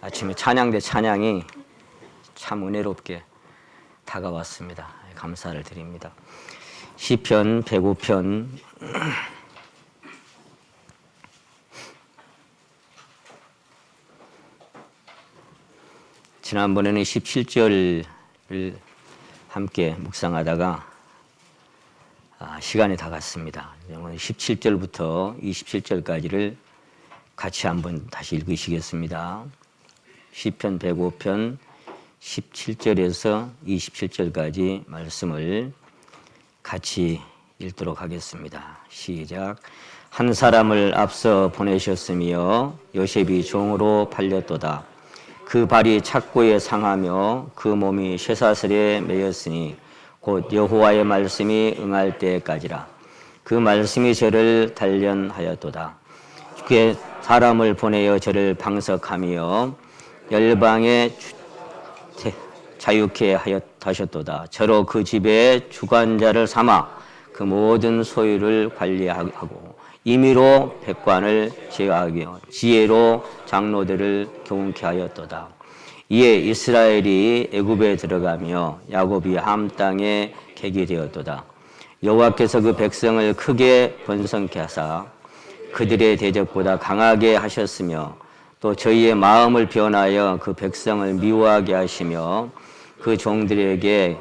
아침에 찬양대 찬양이 참 은혜롭게 다가왔습니다. 감사를 드립니다. 시편 105편 지난번에는 17절을 함께 묵상하다가 시간이 다 갔습니다. 오늘 17절부터 27절까지를 같이 한번 다시 읽으시겠습니다. 시편 105편 17절에서 27절까지 말씀을 같이 읽도록 하겠습니다. 시작. 한 사람을 앞서 보내셨으며 요셉이 종으로 팔렸도다. 그 발이 착고에 상하며 그 몸이 쇠사슬에 매였으니 곧 여호와의 말씀이 응할 때까지라. 그 말씀이 저를 단련하였도다. 주께 사람을 보내어 저를 방석하며 열방에 자유케 하셨도다. 저로 그 집에 주관자를 삼아 그 모든 소유를 관리하고 임의로 백관을 제어하며 지혜로 장로들을 교훈케 하였도다. 이에 이스라엘이 애굽에 들어가며 야곱이 함 땅에 객이 되었도다. 여호와께서 그 백성을 크게 번성케 하사 그들의 대적보다 강하게 하셨으며 또 저희의 마음을 변하여 그 백성을 미워하게 하시며 그 종들에게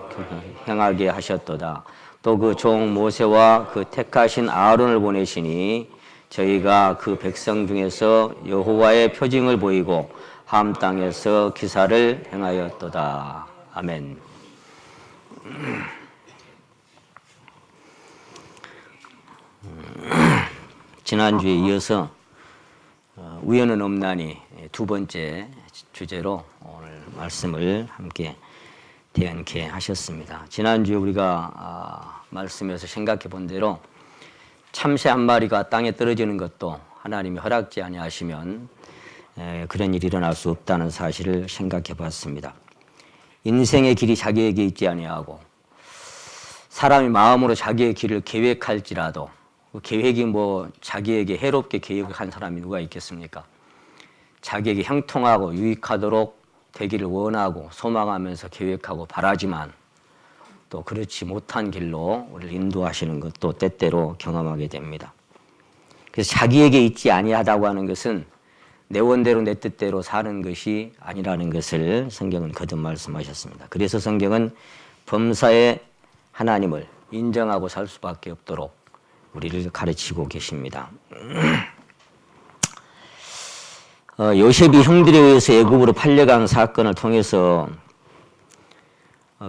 행하게 하셨도다. 또 그 종 모세와 그 택하신 아론을 보내시니 저희가 그 백성 중에서 여호와의 표징을 보이고 함 땅에서 기사를 행하였도다. 아멘. 지난주에 이어서 우연은 없나니 두 번째 주제로 오늘 말씀을 함께 대언케 하셨습니다. 지난주에 우리가 말씀에서 생각해 본 대로 참새 한 마리가 땅에 떨어지는 것도 하나님이 허락지 아니하시면 그런 일이 일어날 수 없다는 사실을 생각해 봤습니다. 인생의 길이 자기에게 있지 아니하고 사람이 마음으로 자기의 길을 계획할지라도 그 계획이 자기에게 해롭게 계획한 사람이 누가 있겠습니까? 자기에게 형통하고 유익하도록 되기를 원하고 소망하면서 계획하고 바라지만 또 그렇지 못한 길로 우리를 인도하시는 것도 때때로 경험하게 됩니다. 그래서 자기에게 있지 아니하다고 하는 것은 내 원대로 내 뜻대로 사는 것이 아니라는 것을 성경은 거듭 말씀하셨습니다. 그래서 성경은 범사의 하나님을 인정하고 살 수밖에 없도록 우리를 가르치고 계십니다. 요셉이 형들에 의해서 애굽으로 팔려간 사건을 통해서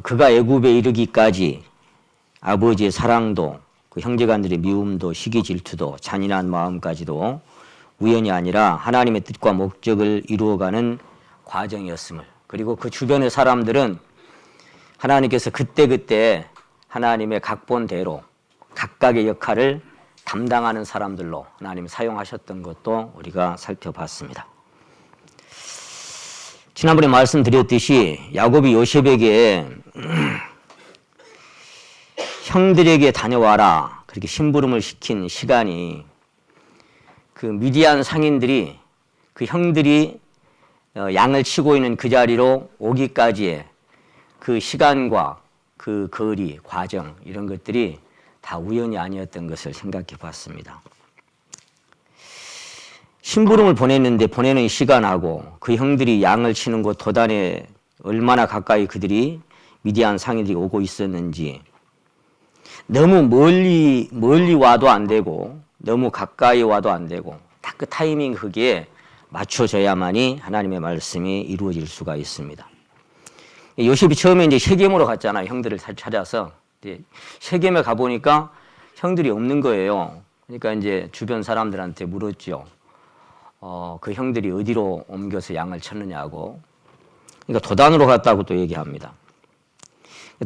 그가 애굽에 이르기까지 아버지의 사랑도 그 형제간들의 미움도 시기 질투도 잔인한 마음까지도 우연이 아니라 하나님의 뜻과 목적을 이루어가는 과정이었음을, 그리고 그 주변의 사람들은 하나님께서 그때그때 하나님의 각본대로 각각의 역할을 담당하는 사람들로 하나님이 사용하셨던 것도 우리가 살펴봤습니다. 지난번에 말씀드렸듯이 야곱이 요셉에게 형들에게 다녀와라 그렇게 심부름을 시킨 시간이 그 미디안 상인들이 그 형들이 양을 치고 있는 그 자리로 오기까지의 그 시간과 그 거리, 과정 이런 것들이 다 우연이 아니었던 것을 생각해 봤습니다. 심부름을 보냈는데 보내는 시간하고 그 형들이 양을 치는 곳 도단에 얼마나 가까이 그들이 미디안 상인들이 오고 있었는지, 너무 멀리 와도 안 되고 너무 가까이 와도 안 되고 딱 그 타이밍 거기에 맞춰져야만이 하나님의 말씀이 이루어질 수가 있습니다. 요셉이 처음에 이제 셰겜으로 갔잖아요. 형들을 찾아서. 셰겜에 가보니까 형들이 없는 거예요. 그러니까 이제 주변 사람들한테 물었죠. 그 형들이 어디로 옮겨서 양을 쳤느냐고. 그러니까 도단으로 갔다고 또 얘기합니다.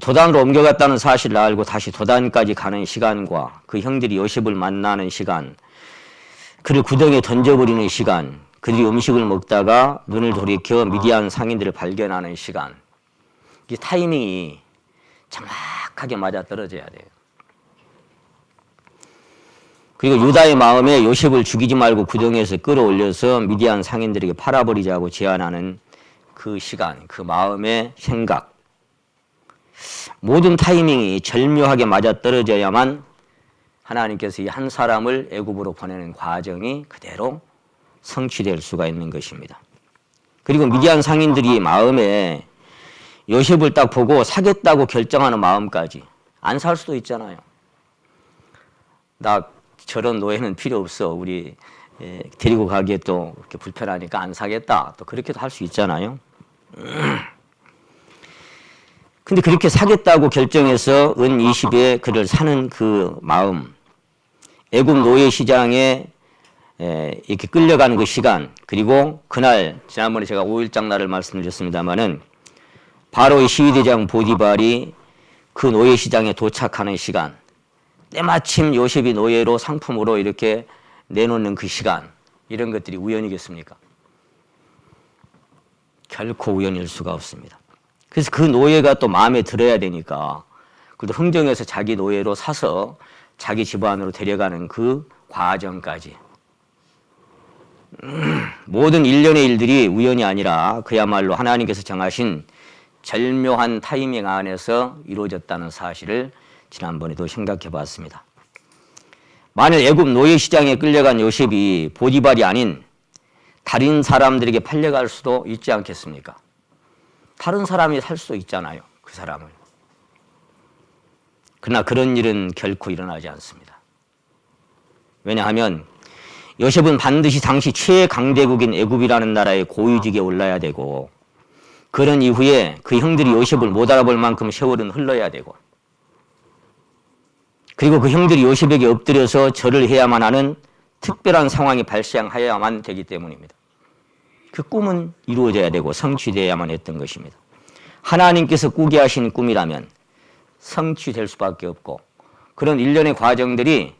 도단으로 옮겨갔다는 사실을 알고 다시 도단까지 가는 시간과 그 형들이 요셉을 만나는 시간, 그를 구덩이에 던져버리는 시간, 그들이 음식을 먹다가 눈을 돌이켜 미디안 상인들을 발견하는 시간, 이 타이밍이 정확하게 맞아떨어져야 돼요. 그리고 유다의 마음에 요셉을 죽이지 말고 구덩이에서 끌어올려서 미디안 상인들에게 팔아버리자고 제안하는 그 시간, 그 마음의 생각, 모든 타이밍이 절묘하게 맞아떨어져야만 하나님께서 이 한 사람을 애굽으로 보내는 과정이 그대로 성취될 수가 있는 것입니다. 그리고 미디안 상인들이 마음에 요셉을 딱 보고 사겠다고 결정하는 마음까지, 안 살 수도 있잖아요. 나 저런 노예는 필요 없어. 우리 데리고 가기에 또 그렇게 불편하니까 안 사겠다. 또 그렇게도 할 수 있잖아요. 근데 그렇게 사겠다고 결정해서 은 20에 그를 사는 그 마음, 애굽 노예 시장에 이렇게 끌려가는 그 시간, 그리고 그날 지난번에 제가 5일장 날을 말씀드렸습니다마는 바로의 시위대장 보디발이 그 노예 시장에 도착하는 시간, 때마침 요셉이 노예로 상품으로 이렇게 내놓는 그 시간, 이런 것들이 우연이겠습니까? 결코 우연일 수가 없습니다. 그래서 그 노예가 또 마음에 들어야 되니까 그래도 흥정해서 자기 노예로 사서 자기 집안으로 데려가는 그 과정까지, 모든 일련의 일들이 우연이 아니라 그야말로 하나님께서 정하신 절묘한 타이밍 안에서 이루어졌다는 사실을 지난번에도 생각해 봤습니다. 만일 애굽 노예 시장에 끌려간 요셉이 보디발이 아닌 다른 사람들에게 팔려갈 수도 있지 않겠습니까? 다른 사람이 살 수도 있잖아요, 그 사람을. 그러나 그런 일은 결코 일어나지 않습니다. 왜냐하면 요셉은 반드시 당시 최강대국인 애굽이라는 나라의 고위직에 올라야 되고, 그런 이후에 그 형들이 요셉을 못 알아볼 만큼 세월은 흘러야 되고, 그리고 그 형들이 요셉에게 엎드려서 절을 해야만 하는 특별한 상황이 발생하여야만 되기 때문입니다. 그 꿈은 이루어져야 되고 성취되어야만 했던 것입니다. 하나님께서 꾸게 하신 꿈이라면 성취될 수밖에 없고, 그런 일련의 과정들이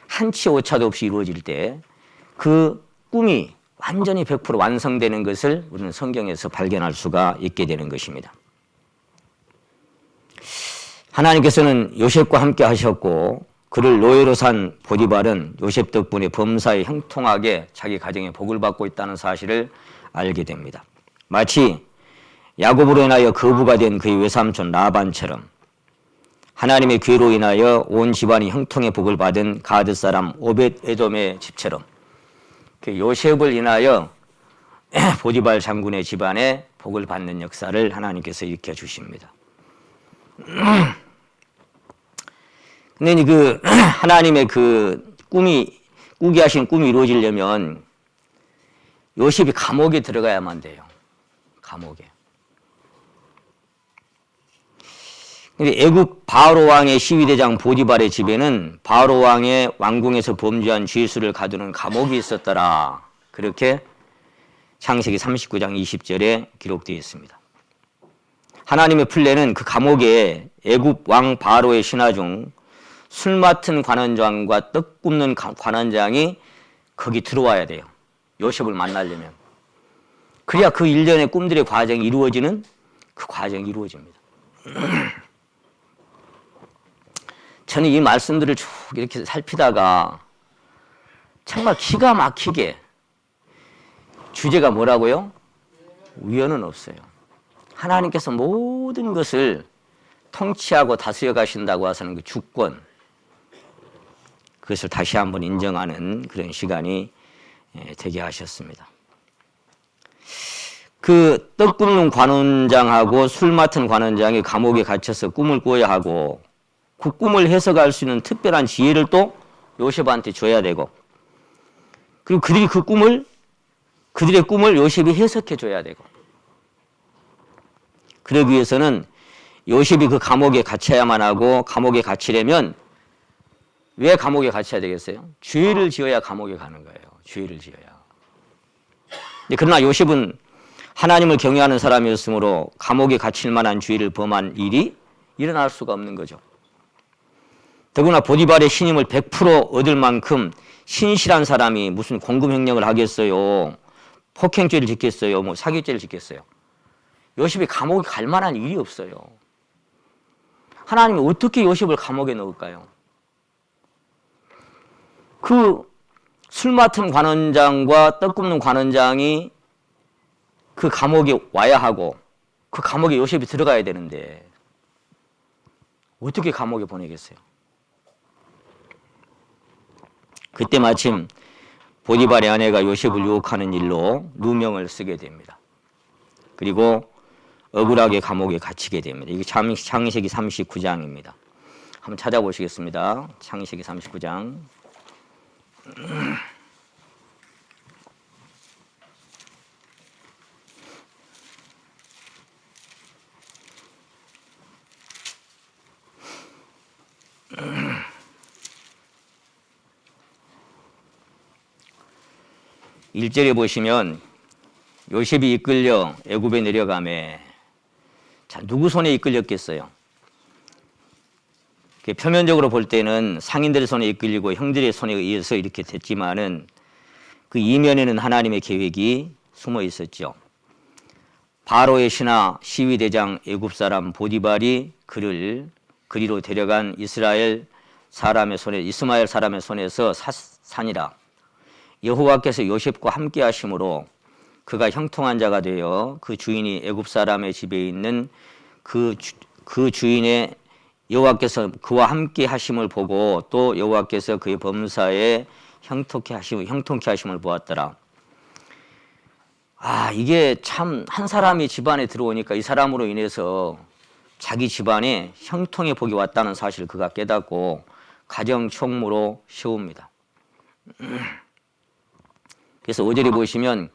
한치 오차도 없이 이루어질 때 그 꿈이 완전히 100% 완성되는 것을 우리는 성경에서 발견할 수가 있게 되는 것입니다. 하나님께서는 요셉과 함께 하셨고, 그를 노예로 산 보디발은 요셉 덕분에 범사에 형통하게 자기 가정에 복을 받고 있다는 사실을 알게 됩니다. 마치 야곱으로 인하여 거부가 된 그의 외삼촌 라반처럼 하나님의 기회로 인하여 온 집안이 형통의 복을 받은 가드 사람 오벳 에돔의 집처럼 그 요셉을 인하여 보디발 장군의 집안에 복을 받는 역사를 하나님께서 일으켜 주십니다. 근데 그 하나님의 그 꾸게 하신 꿈이 이루어지려면 요셉이 감옥에 들어가야만 돼요. 감옥에. 근데 애굽 바로 왕의 시위대장 보디발의 집에는 바로 왕의 왕궁에서 범죄한 죄수를 가두는 감옥이 있었더라. 그렇게 창세기 39장 20절에 기록되어 있습니다. 하나님의 플랜은 그 감옥에 애굽 왕 바로의 신하 중 술 맡은 관원장과 떡 굽는 관원장이 거기 들어와야 돼요. 요셉을 만나려면. 그래야 그 일련의 꿈들의 과정이 이루어지는 그 과정이 이루어집니다. 저는 이 말씀들을 쭉 이렇게 살피다가 정말 기가 막히게, 주제가 뭐라고요? 우연은 없어요. 하나님께서 모든 것을 통치하고 다스려 가신다고 하시는 그 주권, 그것을 다시 한번 인정하는 그런 시간이 되게 하셨습니다. 그 떡 굽는 관원장하고 술 맡은 관원장이 감옥에 갇혀서 꿈을 꿔야 하고, 그 꿈을 해석할 수 있는 특별한 지혜를 또 요셉한테 줘야 되고, 그리고 그들의 꿈을 요셉이 해석해 줘야 되고, 그러기 위해서는 요셉이 그 감옥에 갇혀야만 하고, 감옥에 갇히려면 왜 감옥에 갇혀야 되겠어요? 죄를 지어야 감옥에 가는 거예요. 죄를 지어야. 그러나 요셉은 하나님을 경외하는 사람이었으므로 감옥에 갇힐 만한 죄를 범한 일이 일어날 수가 없는 거죠. 더구나 보디발의 신임을 100% 얻을 만큼 신실한 사람이 무슨 공금횡령을 하겠어요? 폭행죄를 짓겠어요? 뭐 사기죄를 짓겠어요? 요셉이 감옥에 갈 만한 일이 없어요. 하나님이 어떻게 요셉을 감옥에 넣을까요? 그 술 맡은 관원장과 떡 굽는 관원장이 그 감옥에 와야 하고 그 감옥에 요셉이 들어가야 되는데 어떻게 감옥에 보내겠어요? 그때 마침 보디발의 아내가 요셉을 유혹하는 일로 누명을 쓰게 됩니다. 그리고 억울하게 감옥에 갇히게 됩니다. 이게 창세기 39장입니다. 한번 찾아보시겠습니다. 창세기 39장. 1절에 보시면 요셉이 이끌려 애굽에 내려가매. 자, 누구 손에 이끌렸겠어요? 표면적으로 볼 때는 상인들의 손에 이끌리고 형들의 손에 의해서 이렇게 됐지만은 그 이면에는 하나님의 계획이 숨어 있었죠. 바로의 신하 시위대장 애굽 사람 보디발이 그를 그리로 데려간 이스마엘 사람의 손에서 산이라. 여호와께서 요셉과 함께 하심으로 그가 형통한 자가 되어 그 주인이 애굽 사람의 집에 있는 그 주인의 여호와께서 그와 함께 하심을 보고 또 여호와께서 그의 범사에 형통케 하심을 보았더라. 이게 참 한 사람이 집안에 들어오니까 이 사람으로 인해서 자기 집안에 형통의 복이 왔다는 사실을 그가 깨닫고 가정 총무로 세웁니다. 그래서 5절에 보시면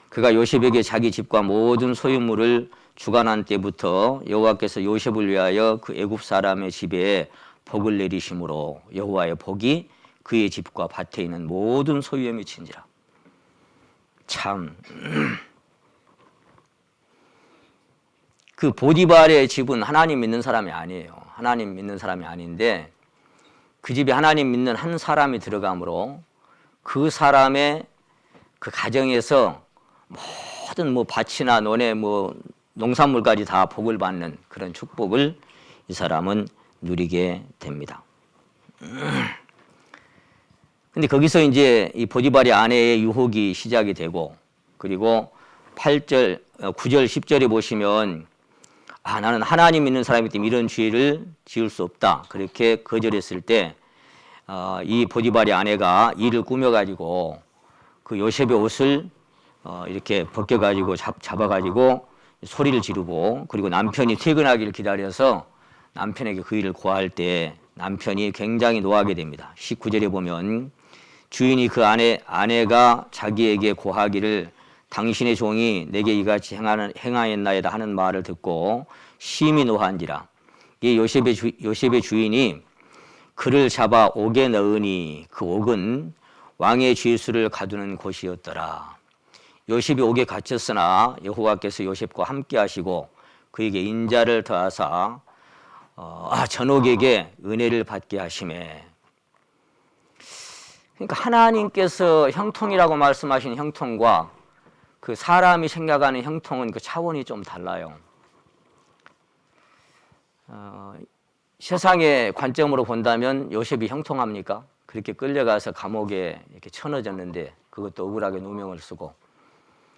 그가 요셉에게 자기 집과 모든 소유물을 주관한 때부터 여호와께서 요셉을 위하여 그 애굽 사람의 집에 복을 내리심으로 여호와의 복이 그의 집과 밭에 있는 모든 소유에 미친지라. 참 그 보디발의 집은 하나님 믿는 사람이 아니에요. 하나님 믿는 사람이 아닌데 그 집에 하나님 믿는 한 사람이 들어가므로 그 사람의 그 가정에서 모든 밭이나 논에 농산물까지 다 복을 받는 그런 축복을 이 사람은 누리게 됩니다. 근데 거기서 이제 이 보디발의 아내의 유혹이 시작이 되고 그리고 9절, 10절에 보시면 나는 하나님 믿는 사람이기 때문에 이런 죄를 지을 수 없다. 그렇게 거절했을 때 이 보디발의 아내가 이를 꾸며가지고 그 요셉의 옷을 이렇게 벗겨가지고 잡아가지고 소리를 지르고 그리고 남편이 퇴근하기를 기다려서 남편에게 그 일을 고할 때 남편이 굉장히 노하게 됩니다. 19절에 보면 주인이 그 아내가 자기에게 고하기를 당신의 종이 내게 이같이 행하였나이다 하는 말을 듣고 심히 노한지라. 이 요셉의 주인이 그를 잡아 옥에 넣으니 그 옥은 왕의 죄수를 가두는 곳이었더라. 요셉이 옥에 갇혔으나 여호와께서 요셉과 함께 하시고 그에게 인자를 더하사 전옥에게 은혜를 받게 하시매. 그러니까 하나님께서 형통이라고 말씀하신 형통과 그 사람이 생각하는 형통은 그 차원이 좀 달라요. 세상의 관점으로 본다면 요셉이 형통합니까? 그렇게 끌려가서 감옥에 이렇게 쳐넣어졌는데 그것도 억울하게 누명을 쓰고.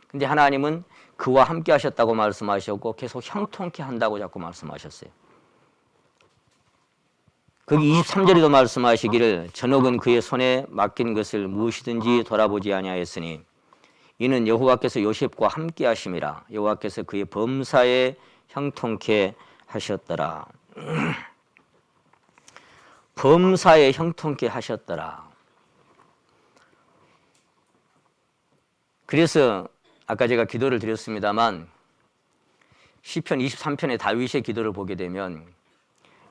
근데 하나님은 그와 함께 하셨다고 말씀하셨고 계속 형통케 한다고 자꾸 말씀하셨어요. 거기 23절에도 말씀하시기를 전옥은 그의 손에 맡긴 것을 무엇이든지 돌아보지 아니하였으니 이는 여호와께서 요셉과 함께 하심이라. 여호와께서 그의 범사에 형통케 하셨더라. 범사에 형통케 하셨더라. 그래서 아까 제가 기도를 드렸습니다만 시편 23편의 다윗의 기도를 보게 되면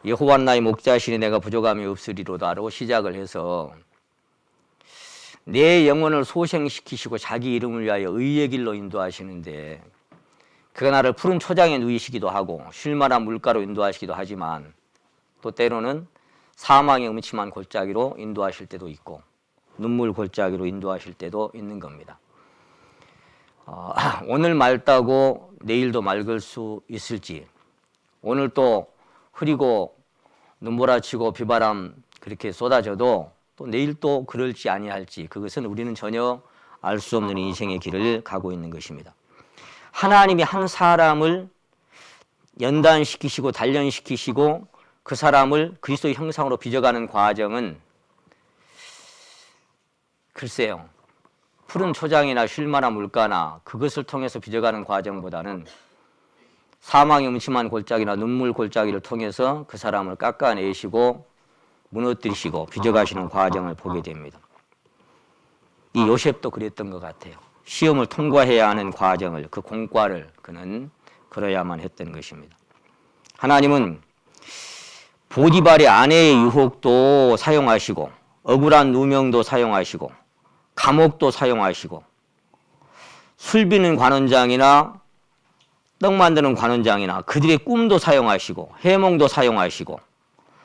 여호와 나의 목자시니 내가 부족함이 없으리로다로 시작을 해서 내 영혼을 소생시키시고 자기 이름을 위하여 의의 길로 인도하시는데 그가 나를 푸른 초장에 누이시기도 하고 쉴만한 물가로 인도하시기도 하지만 또 때로는 사망의 음침한 골짜기로 인도하실 때도 있고 눈물 골짜기로 인도하실 때도 있는 겁니다. 오늘 맑다고 내일도 맑을 수 있을지, 오늘 또 흐리고 눈몰아치고 비바람 그렇게 쏟아져도 또 내일 또 그럴지 아니할지 그것은 우리는 전혀 알 수 없는 인생의 길을 가고 있는 것입니다. 하나님이 한 사람을 연단시키시고 단련시키시고 그 사람을 그리스도의 형상으로 빚어가는 과정은 글쎄요. 푸른 초장이나 쉴만한 물가나 그것을 통해서 빚어가는 과정보다는 사망의 음침한 골짜기나 눈물 골짜기를 통해서 그 사람을 깎아내시고 무너뜨리시고 빚어가시는 과정을 보게 됩니다. 이 요셉도 그랬던 것 같아요. 시험을 통과해야 하는 과정을, 그 공과를 그는 걸어야만 했던 것입니다. 하나님은 보디발의 아내의 유혹도 사용하시고 억울한 누명도 사용하시고 감옥도 사용하시고 술 비는 관원장이나 떡 만드는 관원장이나 그들의 꿈도 사용하시고 해몽도 사용하시고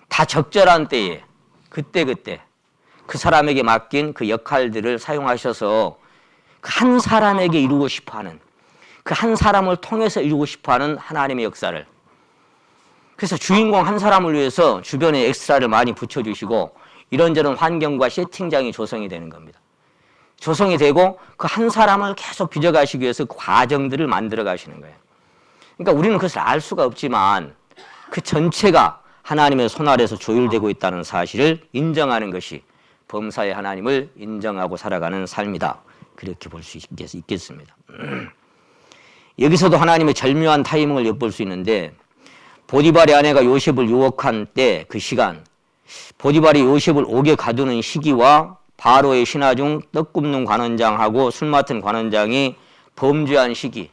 다 적절한 때에 그때 그 사람에게 맡긴 그 역할들을 사용하셔서 그 한 사람에게 이루고 싶어하는 그 한 사람을 통해서 이루고 싶어하는 하나님의 역사를 그래서 주인공 한 사람을 위해서 주변에 엑스트라를 많이 붙여주시고 이런저런 환경과 세팅장이 조성이 되는 겁니다. 조성이 되고 그 한 사람을 계속 빚어가시기 위해서 그 과정들을 만들어 가시는 거예요. 그러니까 우리는 그것을 알 수가 없지만 그 전체가 하나님의 손 아래에서 조율되고 있다는 사실을 인정하는 것이 범사의 하나님을 인정하고 살아가는 삶이다. 그렇게 볼 수 있겠습니다. 여기서도 하나님의 절묘한 타이밍을 엿볼 수 있는데 보디발의 아내가 요셉을 유혹한 때 그 시간 보디발이 요셉을 옥에 가두는 시기와 바로의 신하 중 떡 굽는 관원장하고 술 맡은 관원장이 범죄한 시기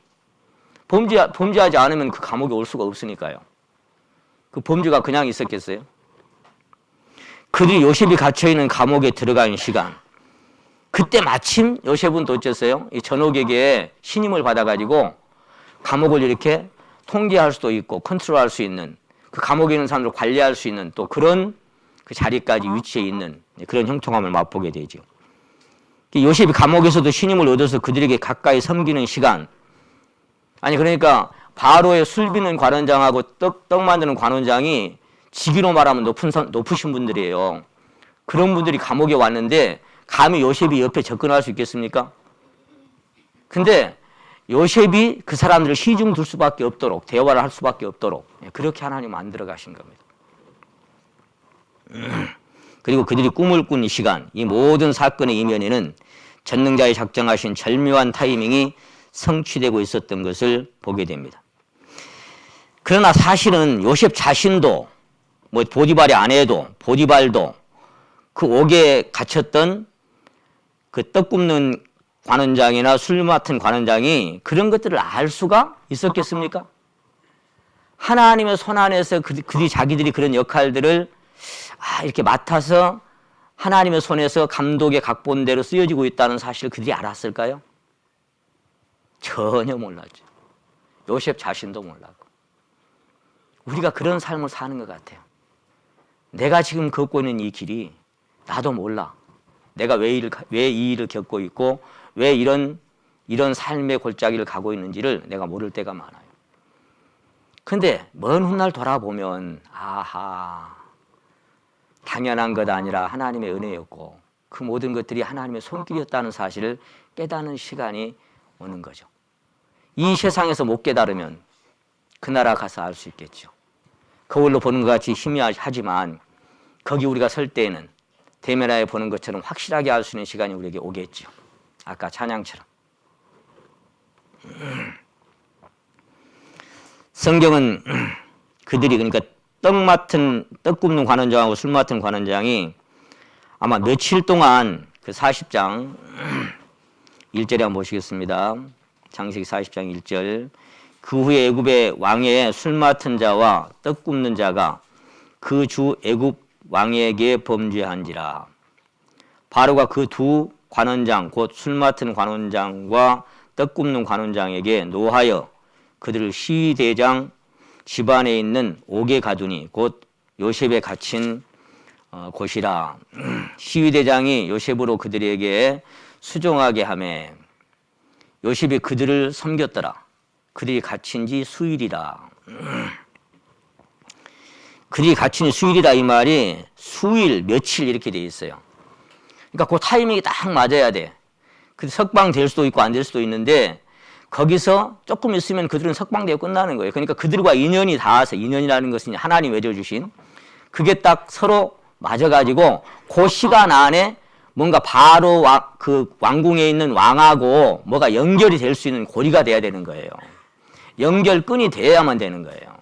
범죄하지 않으면 그 감옥에 올 수가 없으니까요. 그 범죄가 그냥 있었겠어요? 그들이 요셉이 갇혀있는 감옥에 들어간 시간 그때 마침 요셉은 또 어쨌어요? 이 전옥에게 신임을 받아가지고 감옥을 이렇게 통제할 수도 있고 컨트롤할 수 있는 그 감옥에 있는 사람들을 관리할 수 있는 또 그런 그 자리까지 위치해 있는 그런 형통함을 맛보게 되죠. 요셉이 감옥에서도 신임을 얻어서 그들에게 가까이 섬기는 시간 아니 그러니까 바로의 술 비는 관원장하고 떡 만드는 관원장이 직위로 말하면 높으신 분들이에요. 그런 분들이 감옥에 왔는데 감히 요셉이 옆에 접근할 수 있겠습니까? 근데 요셉이 그 사람들을 시중 둘 수밖에 없도록 대화를 할 수밖에 없도록 그렇게 하나님 만들어 가신 겁니다. 그리고 그들이 꿈을 꾼 이 시간 이 모든 사건의 이면에는 전능자의 작정하신 절묘한 타이밍이 성취되고 있었던 것을 보게 됩니다. 그러나 사실은 요셉 자신도 뭐 보디발의 아내도 보디발도 그 옥에 갇혔던 그 떡 굽는 관원장이나 술 맡은 관원장이 그런 것들을 알 수가 있었겠습니까? 하나님의 손 안에서 자기들이 그런 역할들을 이렇게 맡아서 하나님의 손에서 감독의 각본대로 쓰여지고 있다는 사실을 그들이 알았을까요? 전혀 몰랐죠. 요셉 자신도 몰랐고. 우리가 그런 삶을 사는 것 같아요. 내가 지금 걷고 있는 이 길이 나도 몰라. 내가 왜 이 일을 겪고 있고 왜 이런 삶의 골짜기를 가고 있는지를 내가 모를 때가 많아요. 근데 먼 훗날 돌아보면 아하 당연한 것 아니라 하나님의 은혜였고 그 모든 것들이 하나님의 손길이었다는 사실을 깨닫는 시간이 오는 거죠. 이 세상에서 못 깨달으면 그 나라 가서 알 수 있겠죠. 거울로 보는 것 같이 희미하지만 거기 우리가 설 때에는 대면하여 보는 것처럼 확실하게 알 수 있는 시간이 우리에게 오겠죠. 아까 찬양처럼. 성경은 그들이 그러니까 떡 굽는 관원장하고 술 맡은 관원장이 아마 며칠 동안 그 40장 1절에 한번 보시겠습니다. 창세기 40장 1절 그 후에 애굽의 왕의 술 맡은 자와 떡 굽는 자가 그 주 애굽 왕에게 범죄한지라. 바로가 그 두 관원장 곧 술 맡은 관원장과 떡 굽는 관원장에게 노하여 그들을 시위대장 집안에 있는 옥에 가두니 곧 요셉에 갇힌 곳이라. 시위대장이 요셉으로 그들에게 수종하게 하매 요셉이 그들을 섬겼더라. 그들이 갇힌 지 수일이라. 그들이 갇힌 지 수일이라 이 말이 수일, 며칠 이렇게 돼 있어요. 그러니까 그 타이밍이 딱 맞아야 돼. 그 석방 될 수도 있고 안 될 수도 있는데 거기서 조금 있으면 그들은 석방되고 끝나는 거예요. 그러니까 그들과 인연이 닿아서, 인연이라는 것은 하나님 맺어주신, 그게 딱 서로 맞아가지고 그 시간 안에 뭔가 바로 그 왕궁에 있는 왕하고 뭐가 연결이 될 수 있는 고리가 돼야 되는 거예요. 연결끈이 돼야만 되는 거예요.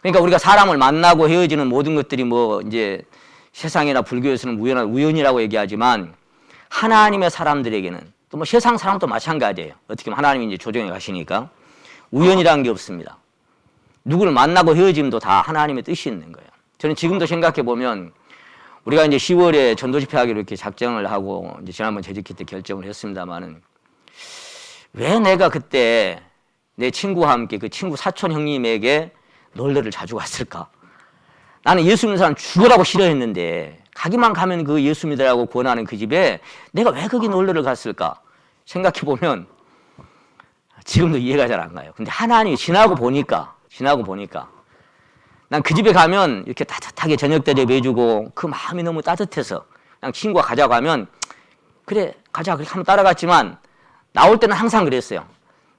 그러니까 우리가 사람을 만나고 헤어지는 모든 것들이 뭐 이제 세상이나 불교에서는 우연이라고 얘기하지만 하나님의 사람들에게는 또 뭐 세상 사람도 마찬가지예요. 어떻게 보면 하나님이 이제 조정해 가시니까 우연이라는 게 없습니다. 누구를 만나고 헤어짐도 다 하나님의 뜻이 있는 거예요. 저는 지금도 생각해 보면 우리가 이제 10월에 전도 집회하기로 이렇게 작정을 하고 이제 지난번 재직회 때 결정을 했습니다만은 왜 내가 그때 내 친구와 함께 그 친구 사촌 형님에게 놀러를 자주 갔을까? 나는 예수 믿는 사람 죽으라고 싫어했는데 가기만 가면 그 예수 믿으라고 권하는 그 집에 내가 왜 거기 놀러를 갔을까? 생각해 보면 지금도 이해가 잘 안 가요. 근데 하나님이 지나고 보니까 난 그 집에 가면 이렇게 따뜻하게 저녁 대접해주고 그 마음이 너무 따뜻해서 그냥 친구가 가자고 하면 그래 가자 그렇게 한번 따라갔지만 나올 때는 항상 그랬어요.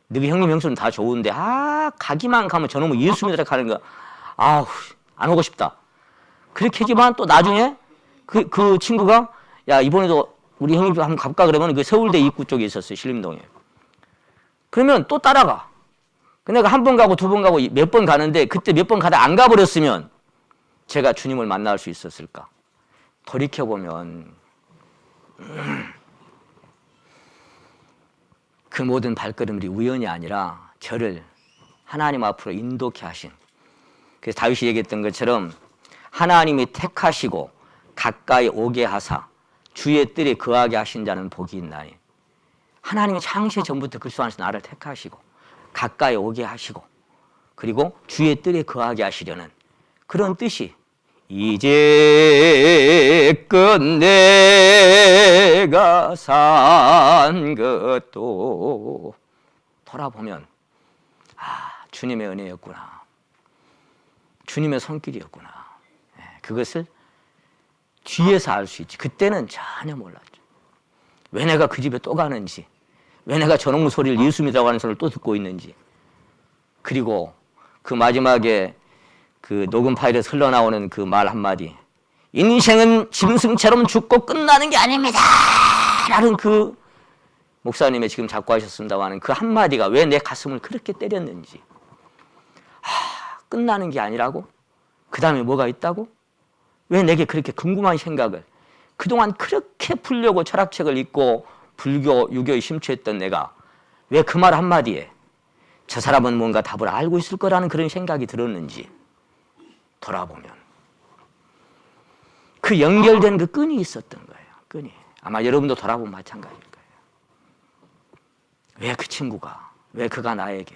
너희 형님 형수는 다 좋은데 가기만 가면 저놈은 예수 믿으라 하는 거 안 오고 싶다. 그렇게 하지만 또 나중에 그 친구가 야 이번에도 우리 형님 좀 한번 갈까 그러면 그 서울대 입구 쪽에 있었어요. 신림동에. 그러면 또 따라가. 내가 한 번 가고 두 번 가고 몇 번 가는데 그때 몇 번 가다 안 가버렸으면 제가 주님을 만날 수 있었을까? 돌이켜보면 그 모든 발걸음들이 우연이 아니라 저를 하나님 앞으로 인도케 하신, 그래서 다윗이 얘기했던 것처럼 하나님이 택하시고 가까이 오게 하사 주의 뜰에 거하게 하신 자는 복이 있나니. 하나님이 창세 전부터 그리스도 안에서 나를 택하시고 가까이 오게 하시고 그리고 주의 뜰에 거하게 하시려는 그런 뜻이 이제껏 내가 산 것도 돌아보면 주님의 은혜였구나. 주님의 손길이었구나. 그것을 뒤에서 알 수 있지. 그때는 전혀 몰랐죠. 왜 내가 그 집에 또 가는지, 왜 내가 저놈의 소리를 예수 믿으라고 하는 소리를 또 듣고 있는지, 그리고 그 마지막에 그 녹음 파일에서 흘러나오는 그 말 한마디, 인생은 짐승처럼 죽고 끝나는 게 아닙니다 라는 그 목사님의 지금 작고하셨습니다만 그 한마디가 왜 내 가슴을 그렇게 때렸는지. 끝나는 게 아니라고? 그 다음에 뭐가 있다고? 왜 내게 그렇게 궁금한 생각을, 그동안 그렇게 풀려고 철학책을 읽고 불교, 유교에 심취했던 내가 왜 그 말 한마디에 저 사람은 뭔가 답을 알고 있을 거라는 그런 생각이 들었는지 돌아보면 그 연결된 그 끈이 있었던 거예요. 끈이. 아마 여러분도 돌아보면 마찬가지일 거예요. 왜 그 친구가, 왜 그가 나에게.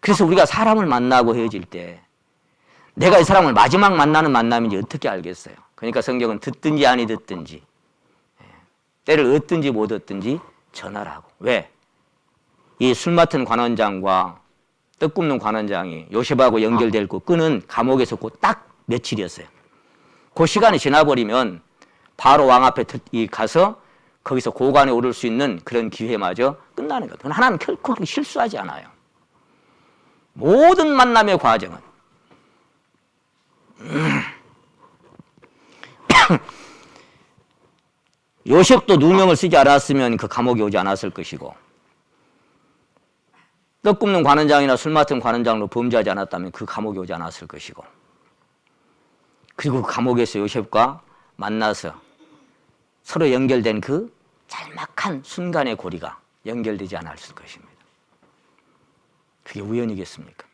그래서 우리가 사람을 만나고 헤어질 때 내가 이 사람을 마지막 만나는 만남인지 어떻게 알겠어요? 그러니까 성경은 듣든지 아니 듣든지 때를 얻든지 못 얻든지 전하라고. 왜? 이 술 맡은 관원장과 떡 굽는 관원장이 요셉하고 연결될 그 끈은 감옥에서 그 딱 며칠이었어요. 그 시간이 지나버리면 바로 왕 앞에 가서 거기서 고관에 오를 수 있는 그런 기회마저 끝나는 거예요. 하나님은 결코 실수하지 않아요. 모든 만남의 과정은 요셉도 누명을 쓰지 않았으면 그 감옥에 오지 않았을 것이고, 떡 굽는 관원장이나 술 맡은 관원장으로 범죄하지 않았다면 그 감옥에 오지 않았을 것이고, 그리고 그 감옥에서 요셉과 만나서 서로 연결된 그 짤막한 순간의 고리가 연결되지 않았을 것입니다. 그게 우연이겠습니까?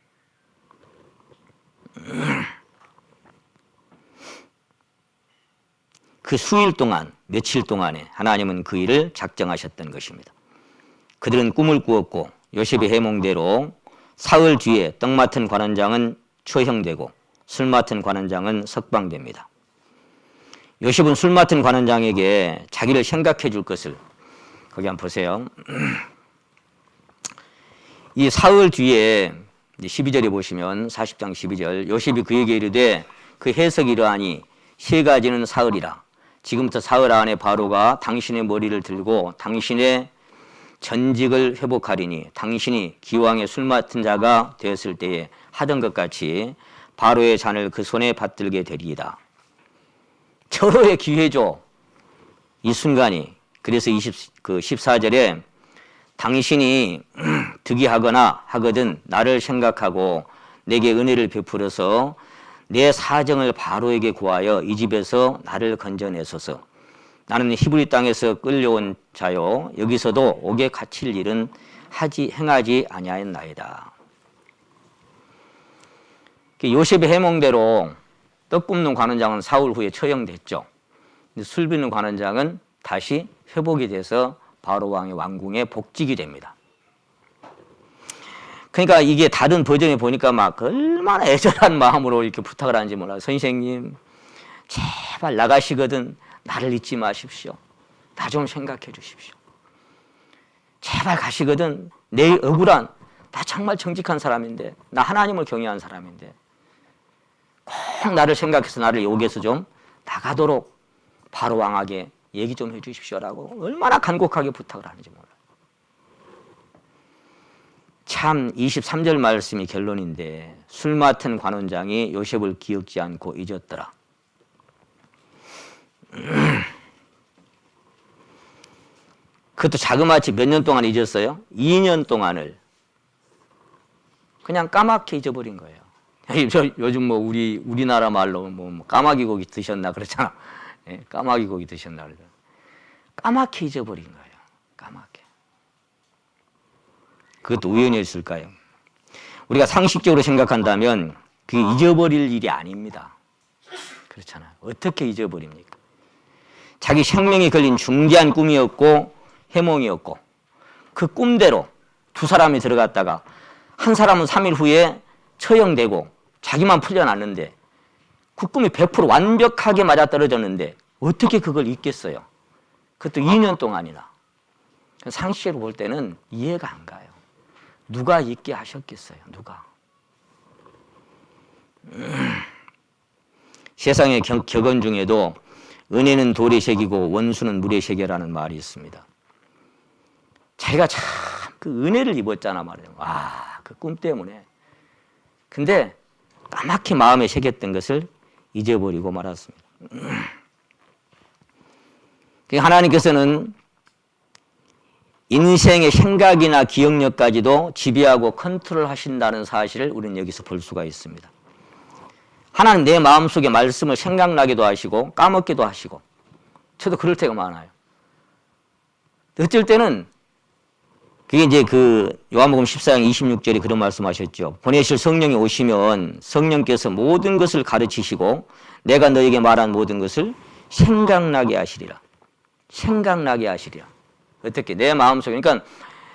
그 수일 동안, 며칠 동안에 하나님은 그 일을 작정하셨던 것입니다. 그들은 꿈을 꾸었고 요셉의 해몽대로 사흘 뒤에 떡 맡은 관원장은 처형되고 술 맡은 관원장은 석방됩니다. 요셉은 술 맡은 관원장에게 자기를 생각해 줄 것을, 거기 한번 보세요. 이 사흘 뒤에 12절에 보시면 40장 12절 요셉이 그에게 이르되 그 해석이 이러하니 세 가지는 사흘이라 지금부터 사흘 안에 바로가 당신의 머리를 들고 당신의 전직을 회복하리니 당신이 기왕에 술 맡은 자가 되었을 때에 하던 것 같이 바로의 잔을 그 손에 받들게 되리이다. 절호의 기회죠. 이 순간이. 그래서 14절에 당신이 득이하거나 하거든 나를 생각하고 내게 은혜를 베풀어서 내 사정을 바로에게 구하여 이 집에서 나를 건져내소서. 나는 히브리 땅에서 끌려온 자요 여기서도 옥에 갇힐 일은 행하지 아니하였나이다. 요셉의 해몽대로 떡 굽는 관원장은 사흘 후에 처형됐죠. 술 빚는 관원장은 다시 회복이 돼서 바로 왕의 왕궁에 복직이 됩니다. 그러니까 이게 다른 버전에 보니까 막 얼마나 애절한 마음으로 이렇게 부탁을 하는지 몰라요. 선생님, 제발 나가시거든 나를 잊지 마십시오. 나 좀 생각해 주십시오. 제발 가시거든 내 억울한, 나 정말 정직한 사람인데, 나 하나님을 경외한 사람인데 꼭 나를 생각해서 나를 여기에서 좀 나가도록 바로 왕에게 얘기 좀 해 주십시오라고 얼마나 간곡하게 부탁을 하는지 몰라요. 참 23절 말씀이 결론인데 술 맡은 관원장이 요셉을 기억지 않고 잊었더라. 그것도 자그마치 몇 년 동안 잊었어요? 2년 동안을 그냥 까맣게 잊어버린 거예요. 요즘 뭐 우리나라 말로 뭐 까마귀 고기 드셨나 그러잖아. 예, 까마귀 고기 드셨나 그러잖아. 까맣게 잊어버린 거예요. 까맣게. 그것도 우연이었을까요? 우리가 상식적으로 생각한다면 그게 잊어버릴 일이 아닙니다. 그렇잖아요. 어떻게 잊어버립니까? 자기 생명이 걸린 중대한 꿈이었고 해몽이었고 그 꿈대로 두 사람이 들어갔다가 한 사람은 3일 후에 처형되고 자기만 풀려났는데 그 꿈이 100% 완벽하게 맞아떨어졌는데 어떻게 그걸 잊겠어요? 그것도 2년 동안이나. 상식적으로 볼 때는 이해가 안 가요. 누가 잊게 하셨겠어요? 누가? 세상의 격언 중에도 은혜는 돌에 새기고 원수는 물에 새겨라는 말이 있습니다. 자기가 참 그 은혜를 입었잖아 말이에요. 그 꿈 때문에. 근데 까맣게 마음에 새겼던 것을 잊어버리고 말았습니다. 하나님께서는 인생의 생각이나 기억력까지도 지배하고 컨트롤하신다는 사실을 우리는 여기서 볼 수가 있습니다. 하나님 내 마음속에 말씀을 생각나기도 하시고 까먹기도 하시고 저도 그럴 때가 많아요. 어쩔 때는 그게 이제 요한복음 14장 26절에 그런 말씀하셨죠. 보내실 성령이 오시면 성령께서 모든 것을 가르치시고 내가 너에게 말한 모든 것을 생각나게 하시리라. 생각나게 하시리라. 어떻게? 내 마음속에. 그러니까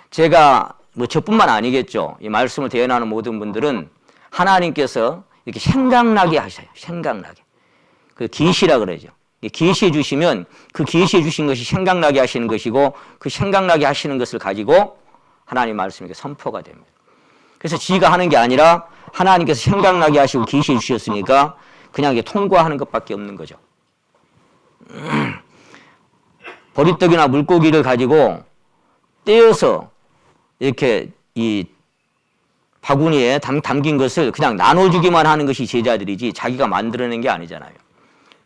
제가 뭐 저뿐만 아니겠죠. 이 말씀을 대연하는 모든 분들은 하나님께서 이렇게 생각나게 하셔요. 생각나게. 그 계시라 그러죠. 계시해 주시면 그 계시해 주신 것이 생각나게 하시는 것이고 그 생각나게 하시는 것을 가지고 하나님 말씀이 선포가 됩니다. 그래서 지가 하는 게 아니라 하나님께서 생각나게 하시고 계시해 주셨으니까 그냥 통과하는 것밖에 없는 거죠. 보리떡이나 물고기를 가지고 떼어서 이렇게 이 바구니에 담긴 것을 그냥 나눠주기만 하는 것이 제자들이지 자기가 만들어낸 게 아니잖아요.